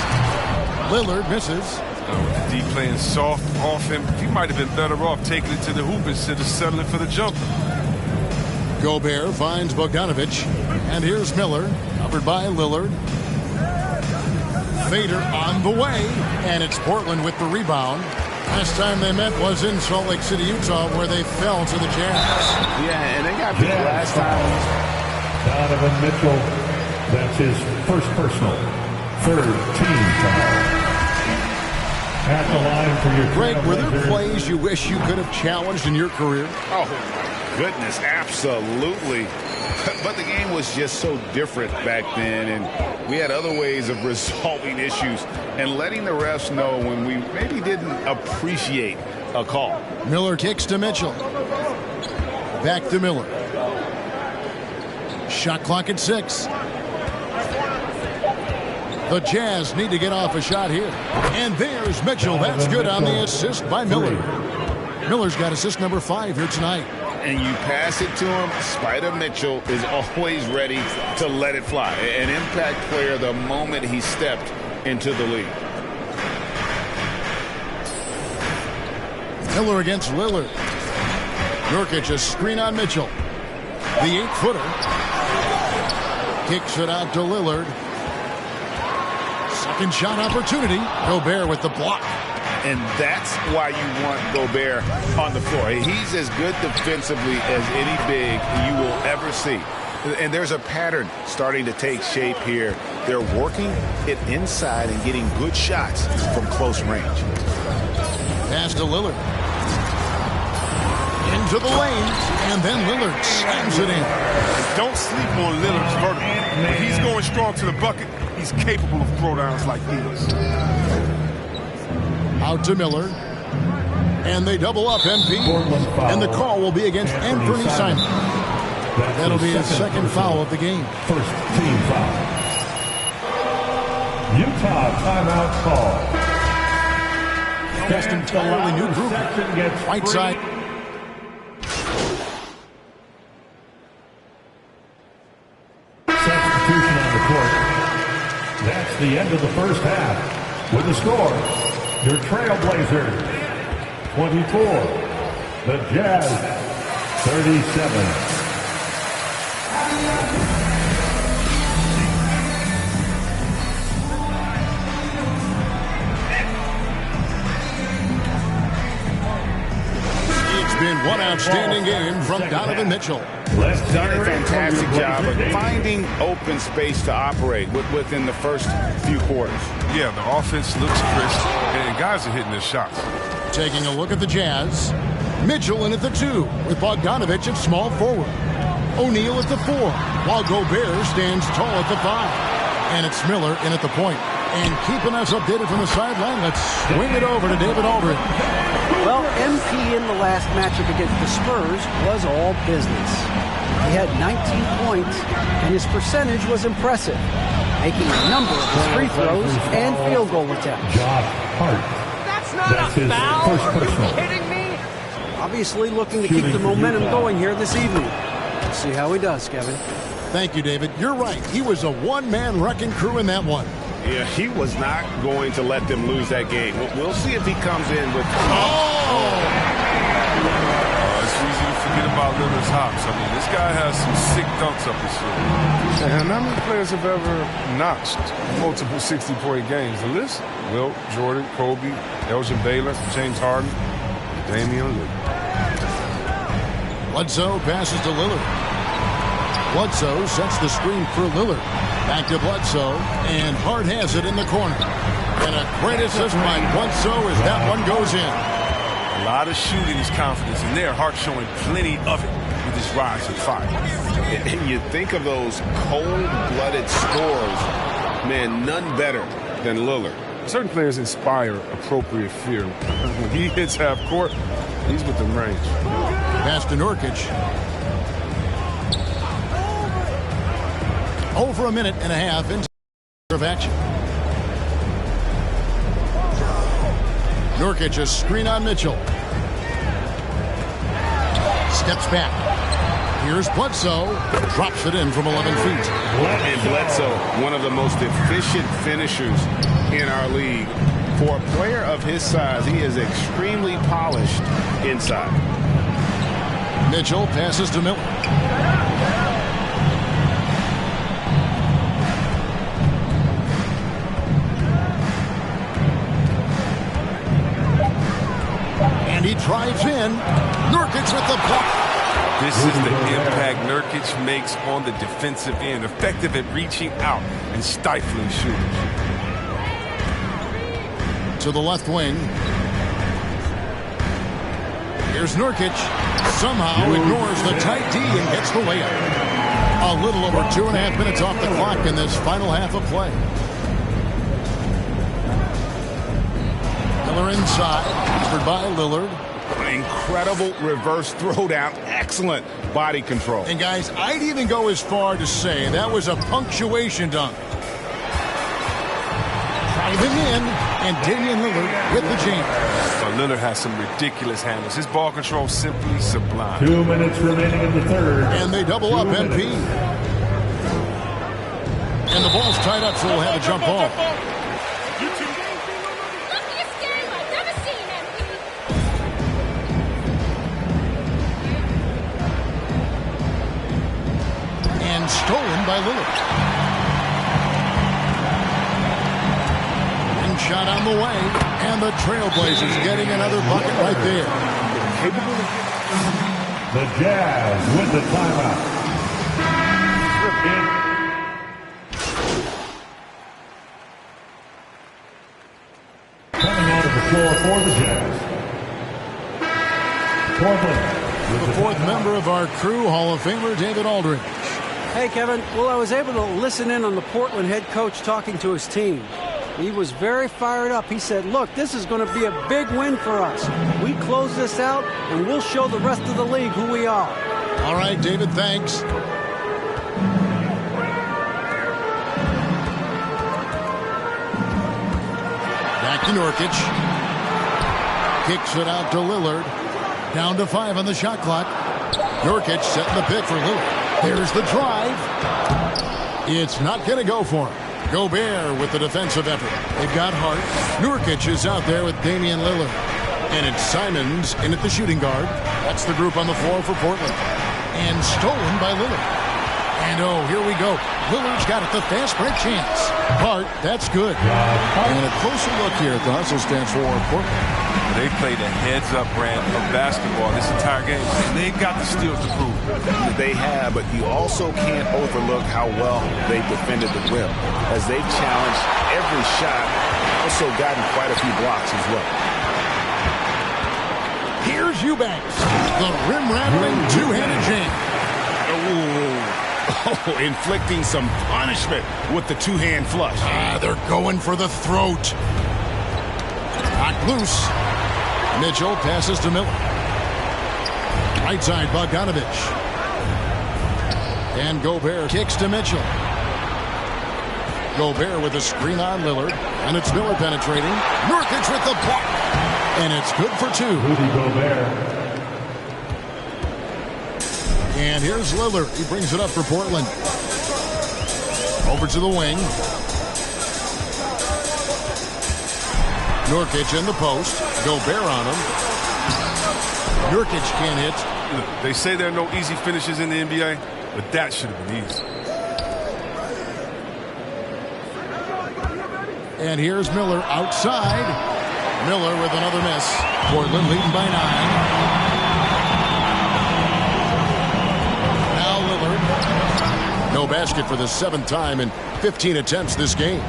Lillard misses. With the D playing soft off him, he might have been better off taking it to the hoop instead of settling for the jumper. Gobert finds Bogdanovich. And here's Miller, covered by Lillard. Fader on the way. And it's Portland with the rebound. Last time they met was in Salt Lake City, Utah, where they fell to the Jazz. Yeah, and they got beat last time. Donovan Mitchell, that's his first personal, third team foul. At the line for your Greg, were there plays you wish you could have challenged in your career? Oh, my goodness, absolutely. But the game was just so different back then, and we had other ways of resolving issues and letting the refs know when we maybe didn't appreciate a call. Miller kicks to Mitchell. Back to Miller. Shot clock at 6. The Jazz need to get off a shot here. And there's Mitchell. That's good on the assist by Miller. Miller's got assist number 5 here tonight. And you pass it to him, Spider Mitchell is always ready to let it fly. An impact player the moment he stepped into the league. Miller against Lillard. Nurkic a screen on Mitchell. The 8-footer. Kicks it out to Lillard. Second shot opportunity. Gobert with the block. And that's why you want Gobert on the floor. He's as good defensively as any big you will ever see. And there's a pattern starting to take shape here. They're working it inside and getting good shots from close range. Pass to Lillard. Into the lane, and then Lillard slams it in. Don't sleep on Lillard's vertical. When he's going strong to the bucket, he's capable of throwdowns like these. Out to Miller. And they double up MP. And the call will be against Anthony Simon. That'll be his second foul of the game. First team foul. Utah timeout call. Just entirely new group. Right side. Substitution on the court. That's the end of the first half. With the score, your Trailblazers 24, the Jazz 37. Been one outstanding game from Donovan Mitchell. Done a fantastic job of finding open space to operate within the first few quarters. Yeah, the offense looks crisp, and guys are hitting their shots. Taking a look at the Jazz. Mitchell in at the 2 with Bogdanovich at small forward. O'Neal at the 4, while Gobert stands tall at the 5. And it's Miller in at the point. And keeping us updated from the sideline, let's swing it over to David Aldridge. Well, MP in the last matchup against the Spurs was all business. He had 19 points, and his percentage was impressive, making a number of his free throws and field goal attempts. Josh Hart. That's not a foul. Are you kidding me? Obviously looking to keep the momentum going here this evening. Let's see how he does, Kevin. Thank you, David. You're right. He was a one-man wrecking crew in that one. Yeah, he was not going to let them lose that game. We'll see if he comes in with... It's easy to forget about Lillard's hops. I mean, this guy has some sick dunks up his sleeve. And how many players have ever notched multiple 60-point games? The list? Wilt, Jordan, Kobe, Elgin Baylor, James Harden, Damian Lillard. Bledsoe passes to Lillard. Bledsoe sets the screen for Lillard. Back to Bledsoe, and Hart has it in the corner. And a great assist by Bledsoe as that one goes in. A lot of shooting is confidence, and there Hart showing plenty of it with his rise and fire. And you think of those cold-blooded scores, man, none better than Lillard. Certain players inspire appropriate fear. When he hits half court, he's within range. Pass to Nurkic. Over a minute and a half into of action. Nurkic, a screen on Mitchell. Steps back. Here's Bledsoe. Drops it in from 11 feet. And Bledsoe, one of the most efficient finishers in our league. For a player of his size, he is extremely polished inside. Mitchell passes to Miller. And he drives in. Nurkic with the block. This is the impact Nurkic makes on the defensive end. Effective at reaching out and stifling shooters. To the left wing. Here's Nurkic. Somehow ignores the tight D and gets the layup. A little over 2.5 minutes off the clock in this final half of play. Miller inside, covered by Lillard. Incredible reverse throwdown. Excellent body control. And guys, I'd even go as far to say that was a punctuation dunk. Driving in, and Damian Lillard with the jam. Lillard has some ridiculous handles. His ball control simply sublime. 2 minutes remaining in the third. And they double up MP. And the ball's tied up, so we'll have a jump ball. And stolen by Lillard. Shot on the way, and the Trailblazers getting another bucket right there. The Jazz win the timeout. Coming out of the floor for the Jazz. Portland. The fourth member of our crew, Hall of Famer David Aldridge. Hey, Kevin. Well, I was able to listen in on the Portland head coach talking to his team. He was very fired up. He said, look, this is going to be a big win for us. We close this out, and we'll show the rest of the league who we are. All right, David, thanks. Back to Nurkic. Kicks it out to Lillard. Down to 5 on the shot clock. Nurkic setting the pick for Lillard. Here's the drive. It's not going to go for him. Gobert with the defensive effort. They've got Hart. Nurkic is out there with Damian Lillard. And it's Simons in at the shooting guard. That's the group on the floor for Portland. And stolen by Lillard. And oh, here we go. Lillard's got it, the fast break chance. Hart, that's good. And a closer look here at the hustle stance for Portland. They played a heads-up brand of basketball this entire game, and they've got the steals to prove. They have, but you also can't overlook how well they defended the rim. As they've challenged every shot, also gotten quite a few blocks as well. Here's Eubanks. The rim-rattling two-handed jam. Oh, inflicting some punishment with the two-hand flush. They're going for the throat. Knocked loose. Mitchell passes to Miller. Right side, Bogdanovich. And Gobert kicks to Mitchell. Gobert with a screen on Lillard. And it's Miller penetrating. Nurkic with the block. And it's good for 2. Rudy Gobert. And here's Lillard. He brings it up for Portland. Over to the wing. Nurkic in the post. Gobert on him. Nurkic can't hit. They say there are no easy finishes in the NBA, but that should have been easy. And here's Miller outside. Miller with another miss. Portland leading by 9. Now Lillard. No basket for the 7th time in 15 attempts this game.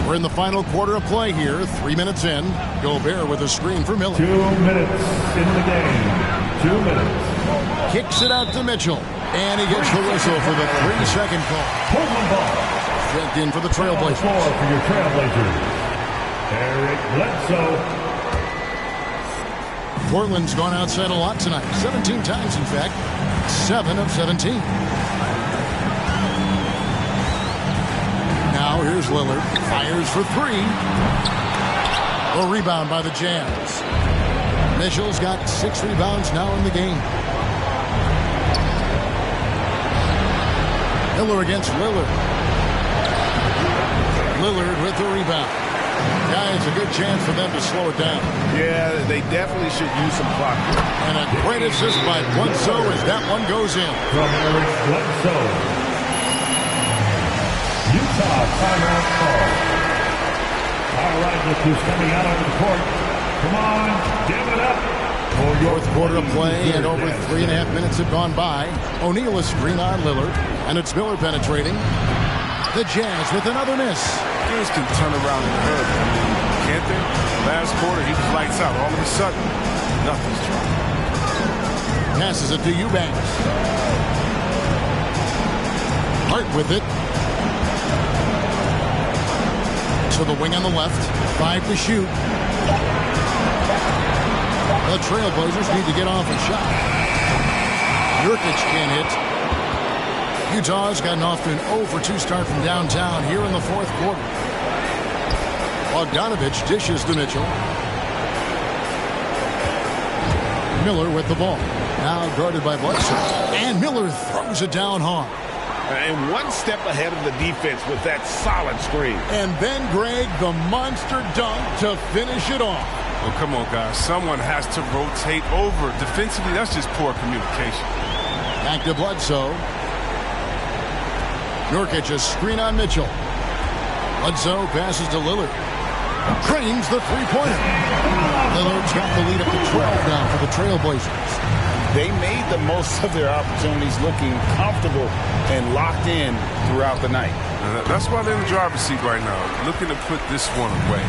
We're in the final quarter of play here. 3 minutes in. Gobert with a screen for Miller. 2 minutes in the game. 2 minutes. Kicks it out to Mitchell. And he gets the whistle for the 3-second call. Portland ball. Checked in for the Trailblazers. For your Trailblazers. Eric Bledsoe. Portland's gone outside a lot tonight. 17 times, in fact. 7 of 17. Now here's Lillard. Fires for 3. A rebound by the Jazz. Mitchell's got 6 rebounds now in the game. Miller against Lillard. Lillard with the rebound. Guys, a good chance for them to slow it down. Yeah, they definitely should use some clock. And a great assist by Bledsoe as that one goes in. From Eric Bledsoe. Utah timeout call. All right, look who's coming out onto the court. Come on, give it up. Fourth quarter of play, and over 3.5 minutes have gone by. O'Neal is screen on Lillard, and it's Miller penetrating. The Jazz with another miss. Games can turn around in a hurry. I mean, can't they? Last quarter, he was lights out. All of a sudden, nothing's trying. Passes it to Eubanks. Hart with it. To the wing on the left. 5 to shoot. The Trailblazers need to get off a shot. Nurkic can't hit. Utah's gotten off to an 0-for-2 start from downtown here in the fourth quarter. Bogdanovich dishes to Mitchell. Miller with the ball. Now guarded by Bledsoe. And Miller throws it down hard. And one step ahead of the defense with that solid screen. And then Greg, the monster dunk to finish it off. Well, come on, guys. Someone has to rotate over. Defensively, that's just poor communication. Back to Bledsoe. Nurkic a screen on Mitchell. Bledsoe passes to Lillard. Trains the three-pointer. Lillard's got the lead up to 12 now for the Trailblazers. They made the most of their opportunities, looking comfortable and locked in throughout the night. That's why they're in the driver's seat right now, looking to put this one away.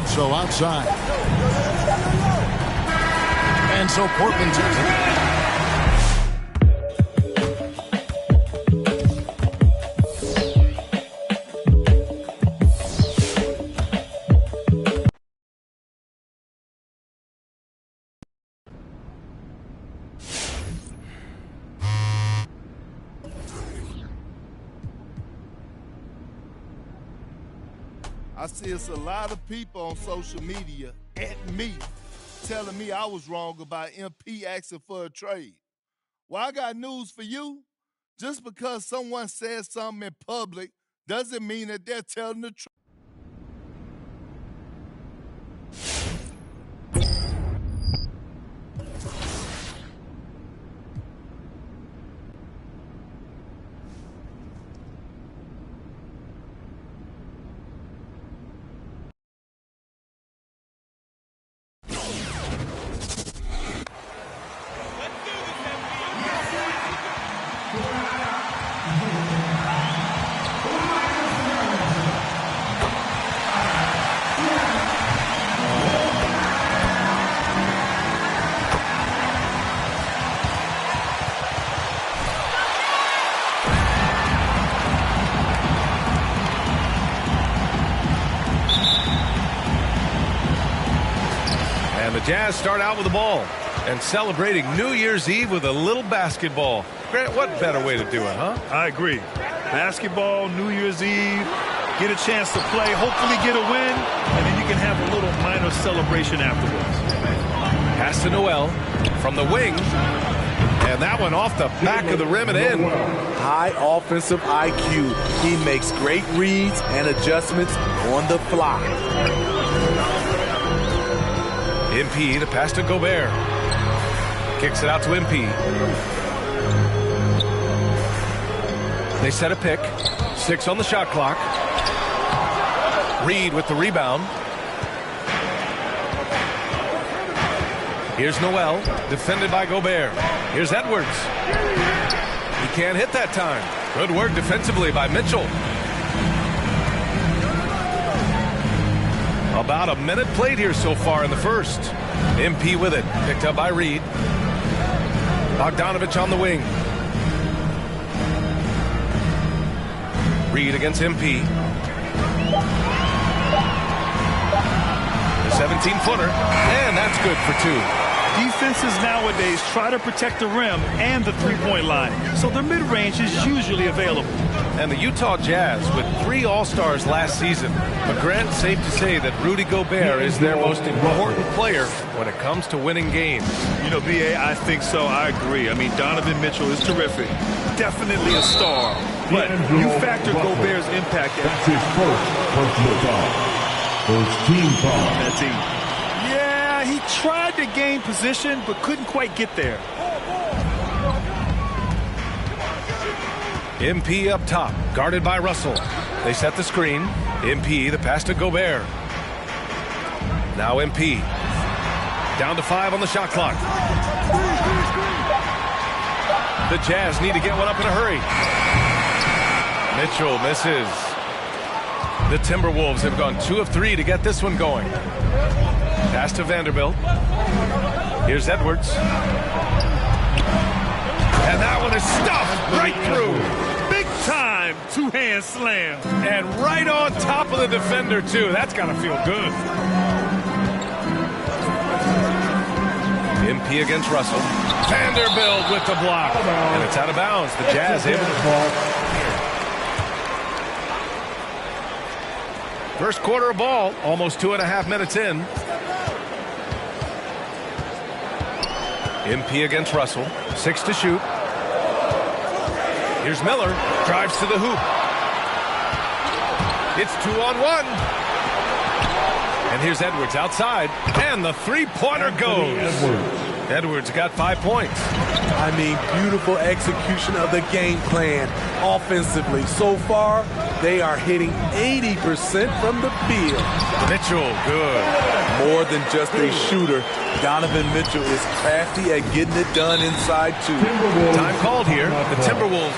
Bledsoe outside. And so Portland takes it. I see it's a lot of people on social media at me telling me I was wrong about MP asking for a trade. Well, I got news for you. Just because someone says something in public doesn't mean that they're telling the truth. The Jazz start out with the ball and celebrating New Year's Eve with a little basketball. Grant, what better way to do it, huh? I agree. Basketball, New Year's Eve, get a chance to play, hopefully get a win, and then you can have a little minor celebration afterwards. Pass to Noel from the wing, and that one off the back of the rim and in. High offensive IQ. He makes great reads and adjustments on the fly. MP, the pass to Gobert. Kicks it out to MP. They set a pick. 6 on the shot clock. Reed with the rebound. Here's Noel, defended by Gobert. Here's Edwards. He can't hit that time. Good work defensively by Mitchell. About a minute played here so far in the first. MP with it. Picked up by Reed. Bogdanovich on the wing. Reed against MP. The 17-footer. And that's good for 2. Defenses nowadays try to protect the rim and the three-point line, so their mid-range is usually available. And the Utah Jazz with 3 All-Stars last season. But Grant, safe to say that Rudy Gobert is their most important player when it comes to winning games. You know, B.A., I think so. I agree. I mean, Donovan Mitchell is terrific. Definitely a star. But you factor Gobert's impact. That's his first personal foul. First team foul. That team. Yeah, he tried to gain position, but couldn't quite get there. MP up top, guarded by Russell. They set the screen. MP, the pass to Gobert. Now MP. Down to 5 on the shot clock. The Jazz need to get one up in a hurry. Mitchell misses. The Timberwolves have gone 2 of 3 to get this one going. Pass to Vanderbilt. Here's Edwards. And that one is stuffed right through. Big time two-hand slam. And right on top of the defender, too. That's got to feel good. MP against Russell. Vanderbilt with the block. And it's out of bounds. The Jazz able to... First quarter of ball, almost 2.5 minutes in. MP against Russell. 6 to shoot. Here's Miller. Drives to the hoop. It's 2-on-1. And here's Edwards outside. And the three-pointer goes. Edwards got 5 points. I mean, beautiful execution of the game plan offensively. So far, they are hitting 80% from the field. Mitchell, good. More than just a shooter, Donovan Mitchell is crafty at getting it done inside, too. Time called here. The Timberwolves.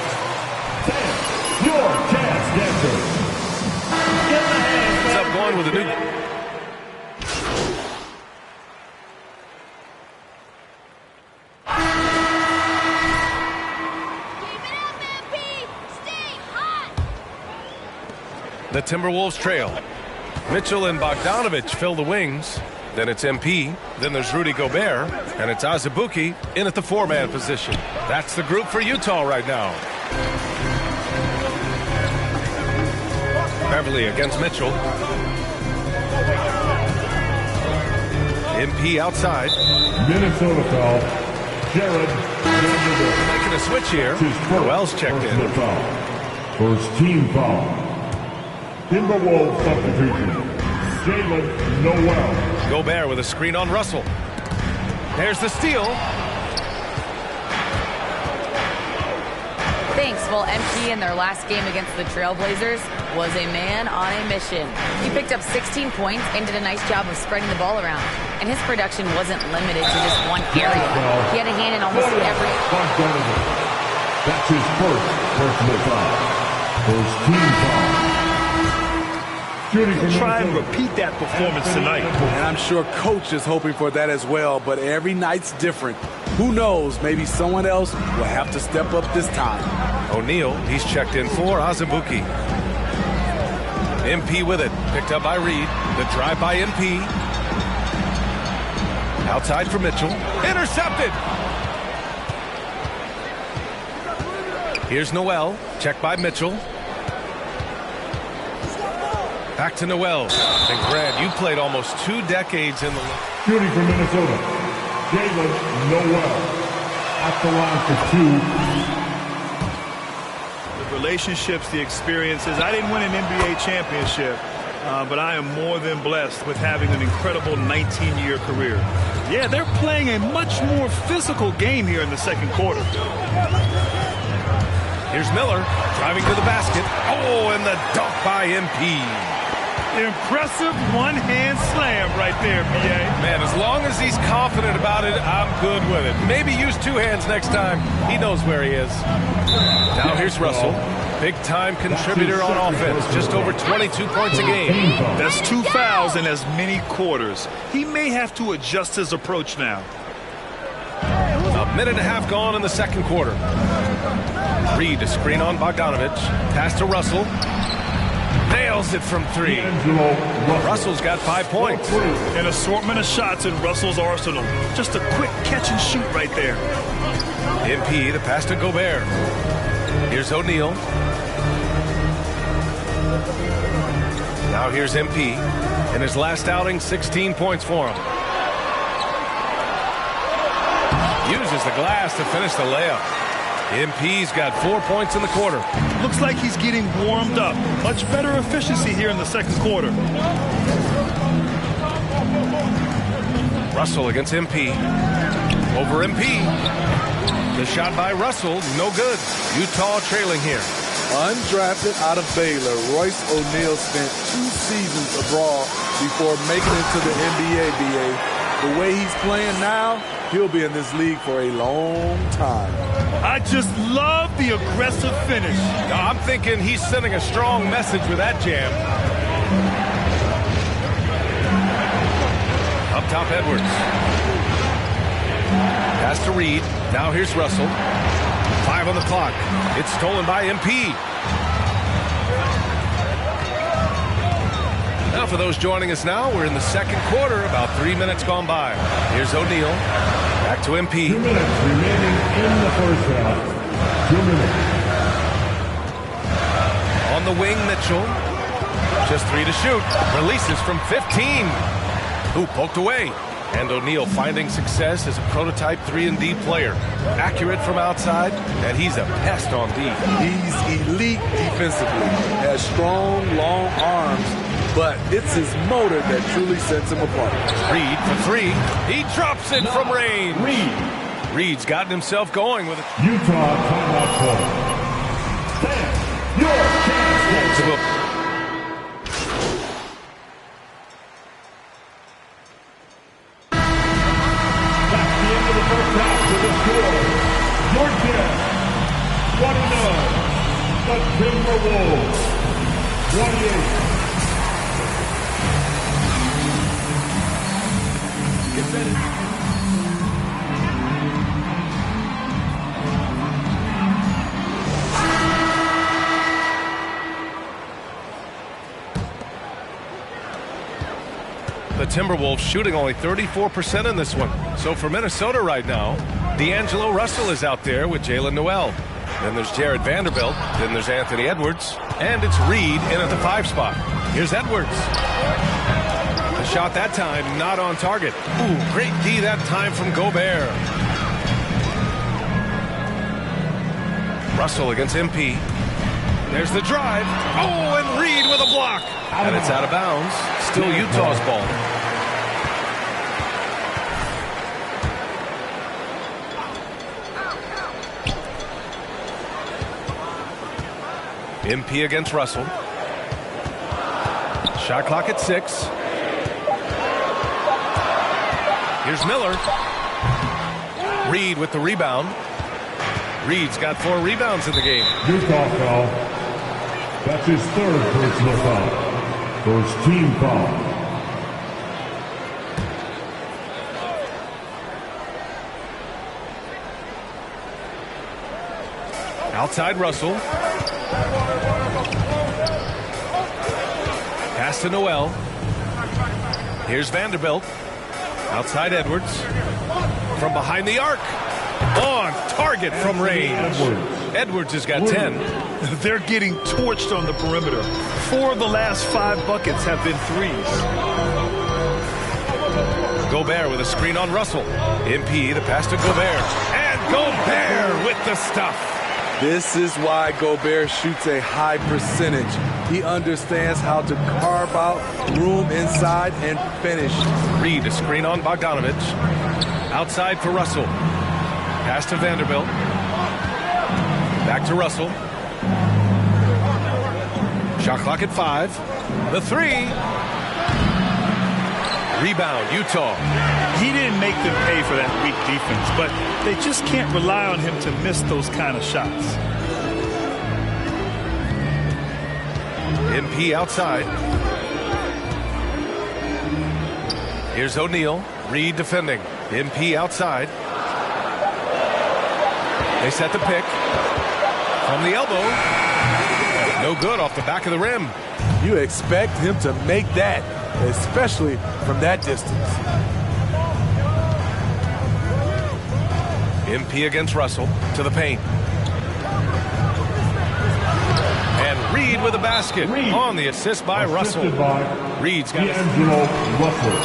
Your Jazz dancer. What's up, going with a new... The Timberwolves trail. Mitchell and Bogdanovich fill the wings. Then it's MP. Then there's Rudy Gobert. And it's Azubuike in at the 4-man position. That's the group for Utah right now. Beverly against Mitchell. MP outside. Minnesota foul. Jared making a switch here. Wells checked in. First team foul. Timberwolves substitution. Jalen Noel. Gobert with a screen on Russell. There's the steal. Thanks. Well, MP in their last game against the Trailblazers was a man on a mission. He picked up 16 points and did a nice job of spreading the ball around. And his production wasn't limited to just one area. He had a hand in almost every. That's his first personal foul. First team foul. Try and repeat that performance tonight. And I'm sure coach is hoping for that as well, but every night's different. Who knows, maybe someone else will have to step up this time. O'Neal, he's checked in for Azubuike. MP with it, picked up by Reed. The drive by MP. Outside for Mitchell. Intercepted! Here's Noel, checked by Mitchell. Back to Noel. And Grant, you played almost 2 decades in the league. Shooting from Minnesota, Jalen Noel. At the line for 2. The relationships, the experiences. I didn't win an NBA championship, but I am more than blessed with having an incredible 19-year career. Yeah, they're playing a much more physical game here in the second quarter. Here's Miller driving to the basket. Oh, and the dunk by MP. Impressive one-hand slam right there, B.A. Man, as long as he's confident about it, I'm good with it. Maybe use 2 hands next time. He knows where he is. Now here's Russell. Big-time contributor on offense. Just over 22 points a game. That's 2 fouls in as many quarters. He may have to adjust his approach now. A minute and a half gone in the second quarter. Reed to screen on Bogdanovich. Pass to Russell. Nails it from 3. Russell's got 5 points. An assortment of shots in Russell's arsenal. Just a quick catch and shoot right there. MP, the pass to Gobert. Here's O'Neal. Now here's MP. In his last outing, 16 points for him. Uses the glass to finish the layup. MP's got 4 points in the quarter. Looks like he's getting warmed up. Much better efficiency here in the second quarter. Russell against MP. Over MP. The shot by Russell, no good. Utah trailing here. Undrafted out of Baylor, Royce O'Neal spent 2 seasons abroad before making it to the NBA, BA. The way he's playing now, he'll be in this league for a long time. I just love the aggressive finish. I'm thinking he's sending a strong message with that jam. Up top, Edwards. Pass to Reed. Now here's Russell. 5 on the clock. It's stolen by MP. Now for those joining us now, we're in the second quarter, about 3 minutes gone by. Here's O'Neal. Back to MP. 2 minutes remaining in the first half. 2 minutes. On the wing, Mitchell. Just 3 to shoot. Releases from 15. Who poked away. And O'Neal finding success as a prototype 3-and-D player. Accurate from outside, and he's a pest on D. He's elite defensively. Has strong, long arms. But it's his motor that truly sets him apart. Reed for 3. He drops it from range. Reed's gotten himself going with it. Utah timeout call. Stand your chance. That's the end of the first half with the score. Your Jazz 29. The Timberwolves 28. The Timberwolves shooting only 34% in this one. So for Minnesota right now, D'Angelo Russell is out there with Jalen Noel. Then there's Jared Vanderbilt. Then there's Anthony Edwards. And it's Reed in at the 5 spot. Here's Edwards. The shot that time not on target. Ooh, great D that time from Gobert. Russell against MP. There's the drive. Oh, and Reed with a block. And it's out of bounds. Still Utah's ball. MP against Russell. Shot clock at 6. Here's Miller. Reed with the rebound. Reed's got 4 rebounds in the game. Utah foul. That's his 3rd personal foul. First team foul. Outside Russell. Pass to Noel. Here's Vanderbilt. Outside Edwards. From behind the arc. On target from range. Edwards has got 10. They're getting torched on the perimeter. 4 of the last 5 buckets have been threes. Gobert with a screen on Russell. MP, the pass to Gobert. And Gobert with the stuff. This is why Gobert shoots a high percentage. He understands how to carve out room inside and finish. Reed, a screen on Bogdanovich. Outside for Russell. Pass to Vanderbilt. Back to Russell. Shot clock at 5. The 3. Rebound, Utah. He didn't make them pay for that weak defense, but they just can't rely on him to miss those kind of shots. MP outside. Here's O'Neal. Reed defending. MP outside. They set the pick. From the elbow. No good off the back of the rim. You expect him to make that, especially from that distance. MP against Russell to the paint. And Reed with a basket on the assist by Russell. Reed's got D'Angelo Russell.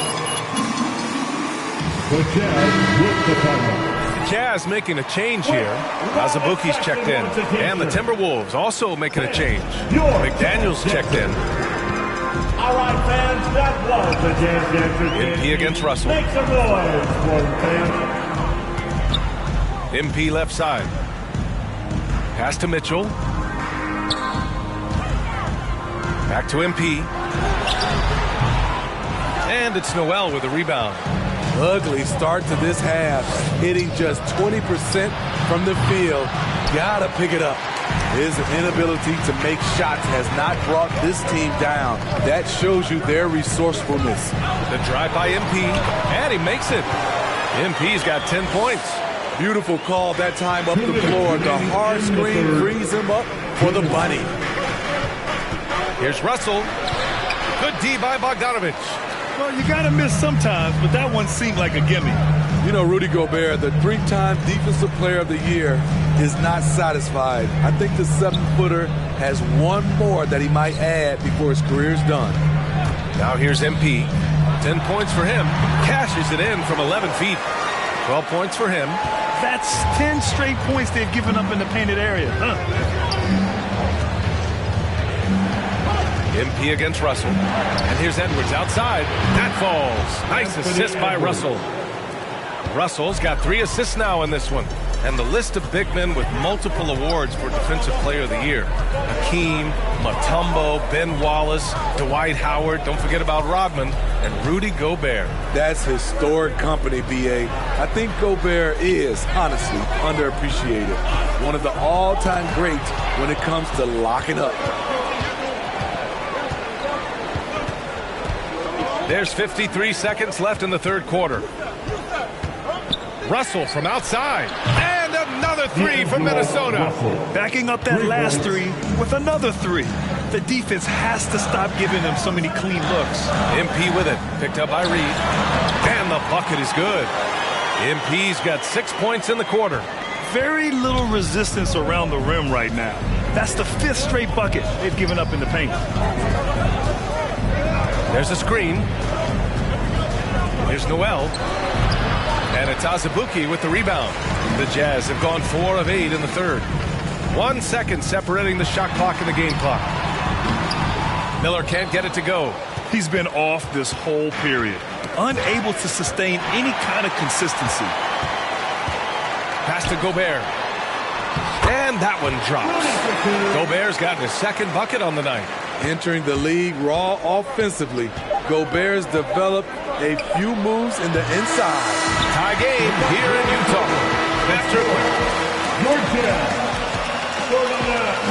The Jazz with the timeout. Jazz making a change here. Azubuike's checked in. And the Timberwolves also making a change. McDaniels checked in. All right, fans, that was the Jazz Dancers. MP against Russell. Make some noise for the fans. MP left side. Pass to Mitchell. Back to MP. And it's Noel with a rebound. Ugly start to this half. Hitting just 20% from the field. Gotta pick it up. His inability to make shots has not brought this team down. That shows you their resourcefulness. The drive by MP, and he makes it. MP's got 10 points. Beautiful call that time up the floor. The hard screen frees him up for the bunny. Here's Russell. Good D by Bogdanovich. Well, you got to miss sometimes, but that one seemed like a gimme. You know, Rudy Gobert, the 3-time Defensive Player of the Year, is not satisfied. I think the 7-footer has one more that he might add before his career's done. Now here's MP. 10 points for him. Cashes it in from 11 feet. 12 points for him. That's 10 straight points they've given up in the painted area. MP against Russell. And here's Edwards outside. That falls. Nice assist by Russell. Russell's got 3 assists now in this one. And the list of big men with multiple awards for Defensive Player of the Year. Hakeem, Mutombo, Ben Wallace, Dwight Howard, don't forget about Rodman, and Rudy Gobert. That's historic company, B.A. I think Gobert is, honestly, underappreciated. One of the all-time greats when it comes to locking up. There's 53 seconds left in the third quarter. Russell from outside. And another 3 from Minnesota. Backing up that last 3 with another 3. The defense has to stop giving them so many clean looks. MP with it. Picked up by Reed. And the bucket is good. MP's got 6 points in the quarter. Very little resistance around the rim right now. That's the 5th straight bucket they've given up in the paint. There's a screen. Here's Noel. And it's Azubuike with the rebound. The Jazz have gone 4 of 8 in the third. 1 second separating the shot clock and the game clock. Miller can't get it to go. He's been off this whole period. Unable to sustain any kind of consistency. Pass to Gobert. And that one drops. Gobert's gotten his second bucket on the night. Entering the league raw offensively, Gobert's developed a few moves in the inside. Tie game here in Utah. After Georgia.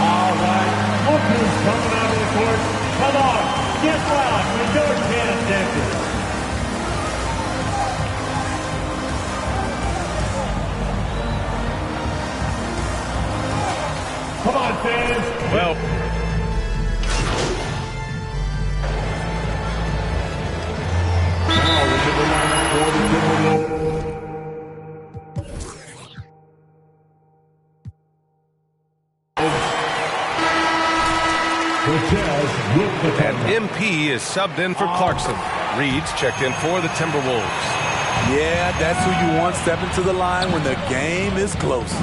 All right. Look who's coming out of the court. Come on. Get loud for XNchsX. Come on, fans. Well, and MP is subbed in for Clarkson. Reed's checked in for the Timberwolves. Yeah, that's who you want stepping to the line when the game is close.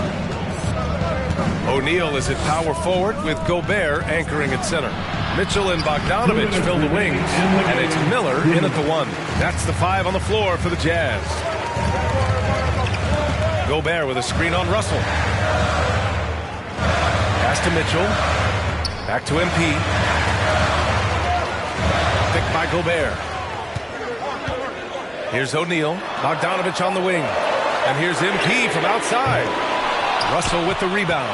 O'Neal is at power forward with Gobert anchoring at center. Mitchell and Bogdanovich fill the wings, and it's Miller in at the 1. That's the 5 on the floor for the Jazz. Gobert with a screen on Russell. Pass to Mitchell. Back to MP. Picked by Gobert. Here's O'Neal. Bogdanovich on the wing. And here's MP from outside. Russell with the rebound.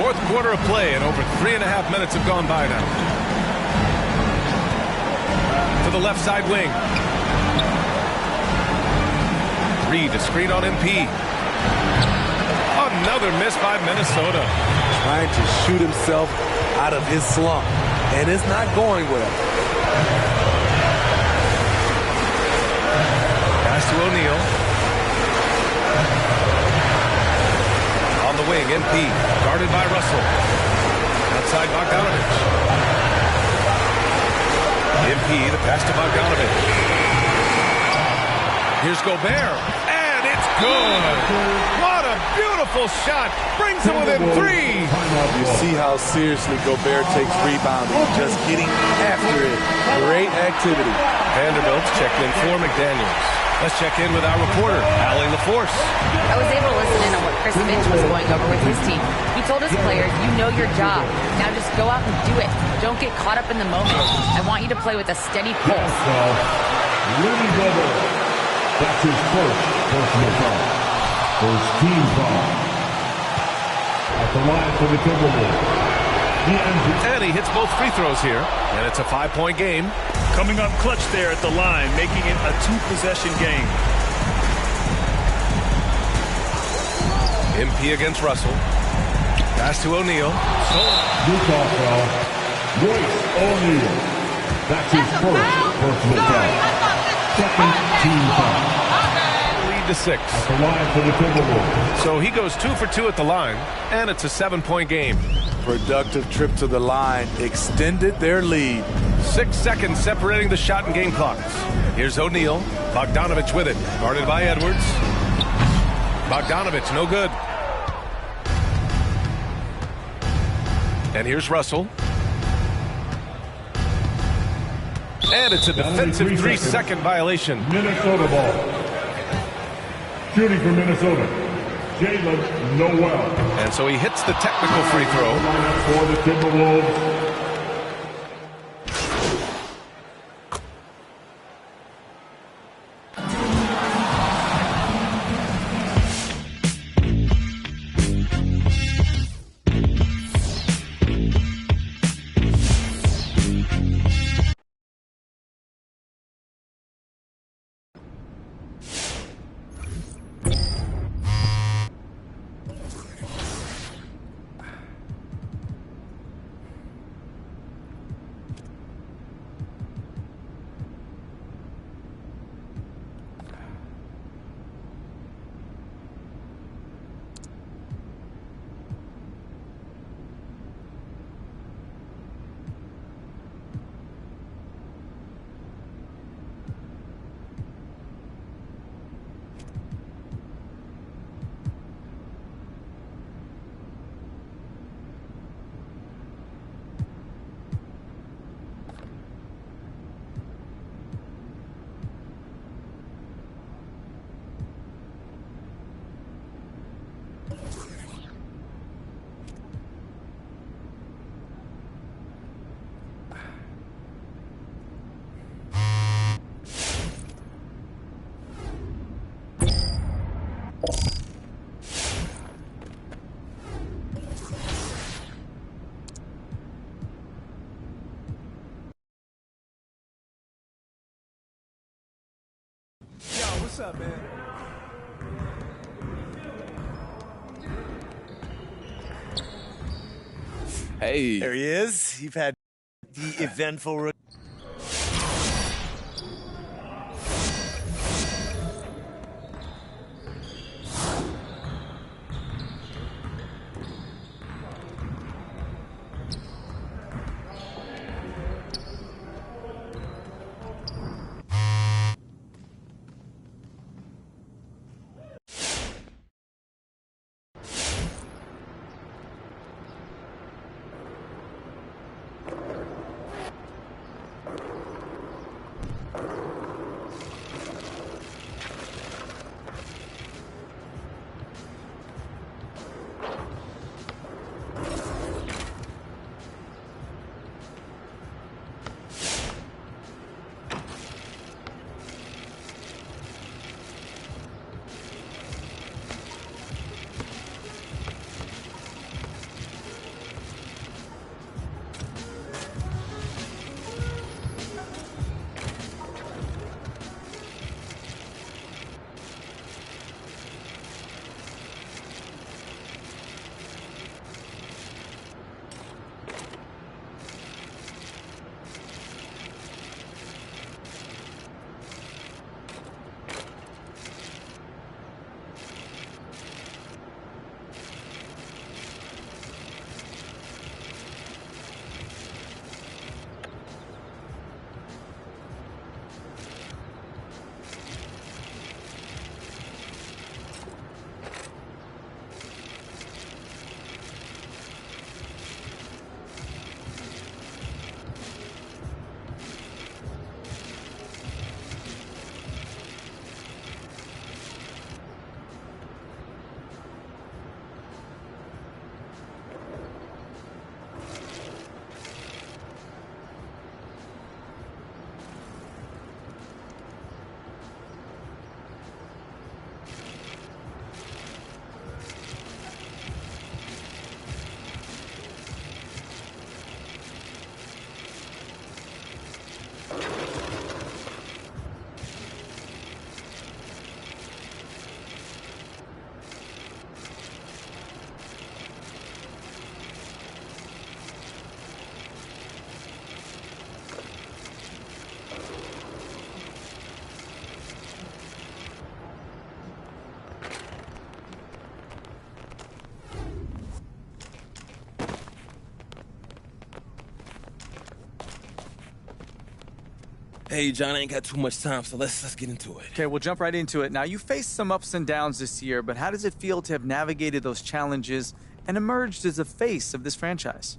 Fourth quarter of play, and over 3.5 minutes have gone by now. To the left side wing. Reed, a screen on MP. Another miss by Minnesota. Trying to shoot himself out of his slump, and it's not going well. Pass to O'Neal. On the wing, MP, guarded by Russell. Outside Bogdanovich. MP, the pass to Bogdanovich. Here's Gobert, and it's good. What a beautiful shot. Brings him within 3. You see how seriously Gobert takes rebounding, just getting after it. Great activity. Vanderbilt's checked in for McDaniels. Let's check in with our reporter, Allie LaForce. I was able to listen in on what Chris Finch was going over with his team. He told his players, you know your job. Now just go out and do it. Don't get caught up in the moment. I want you to play with a steady pulse. Rudy Gobert. That's his first personal foul. First team foul. At the line for the Timberwolves. And he hits both free throws here. And it's a 5-point game. Coming up clutch there at the line, making it a 2-possession game. MP against Russell. Pass to O'Neal. Utah foul. Royce O'Neal. That's his first personal foul. Second team foul. Lead to 6. At the line for the Timberwolves. So he goes 2 for 2 at the line, and it's a 7-point game. Productive trip to the line extended their lead. 6 seconds separating the shot and game clocks. Here's O'Neal. Bogdanovich with it. Guarded by Edwards. Bogdanovich, no good. And here's Russell. And it's a defensive 3-second violation. Minnesota ball. Shooting for Minnesota. Jalen Noel. And so he hits the technical free throw. For the Timberwolves. What's up, man? Hey. There he is. You've had the eventful... Hey, John, I ain't got too much time, so let's get into it. Okay, we'll jump right into it. Now, you faced some ups and downs this year, but how does it feel to have navigated those challenges and emerged as the face of this franchise?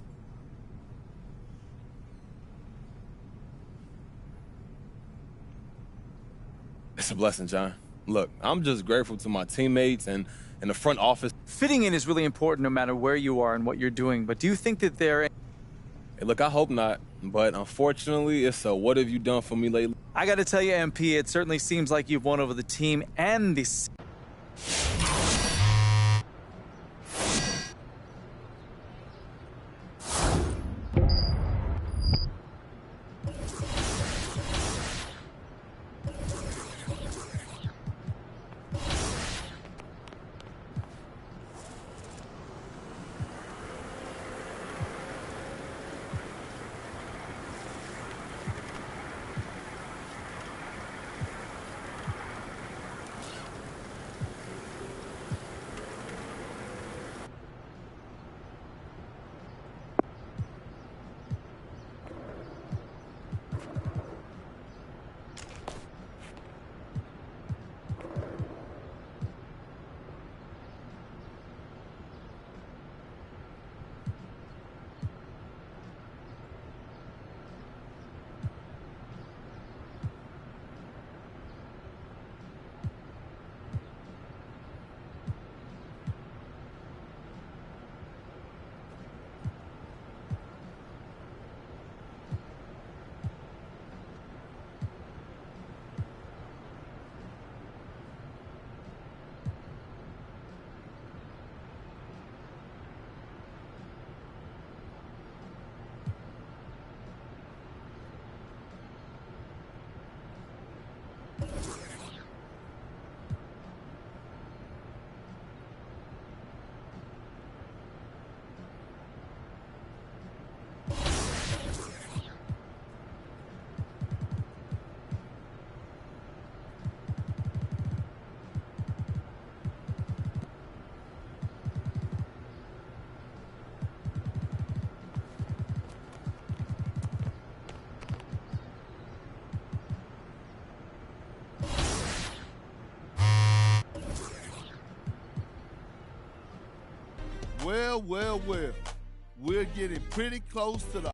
It's a blessing, John. Look, I'm just grateful to my teammates and the front office. Fitting in is really important no matter where you are and what you're doing, but do you think that there... Hey, look, I hope not, but unfortunately, it's a what have you done for me lately? I gotta tell you, MP, it certainly seems like you've won over the team and the... Well, well, well. We're getting pretty close to the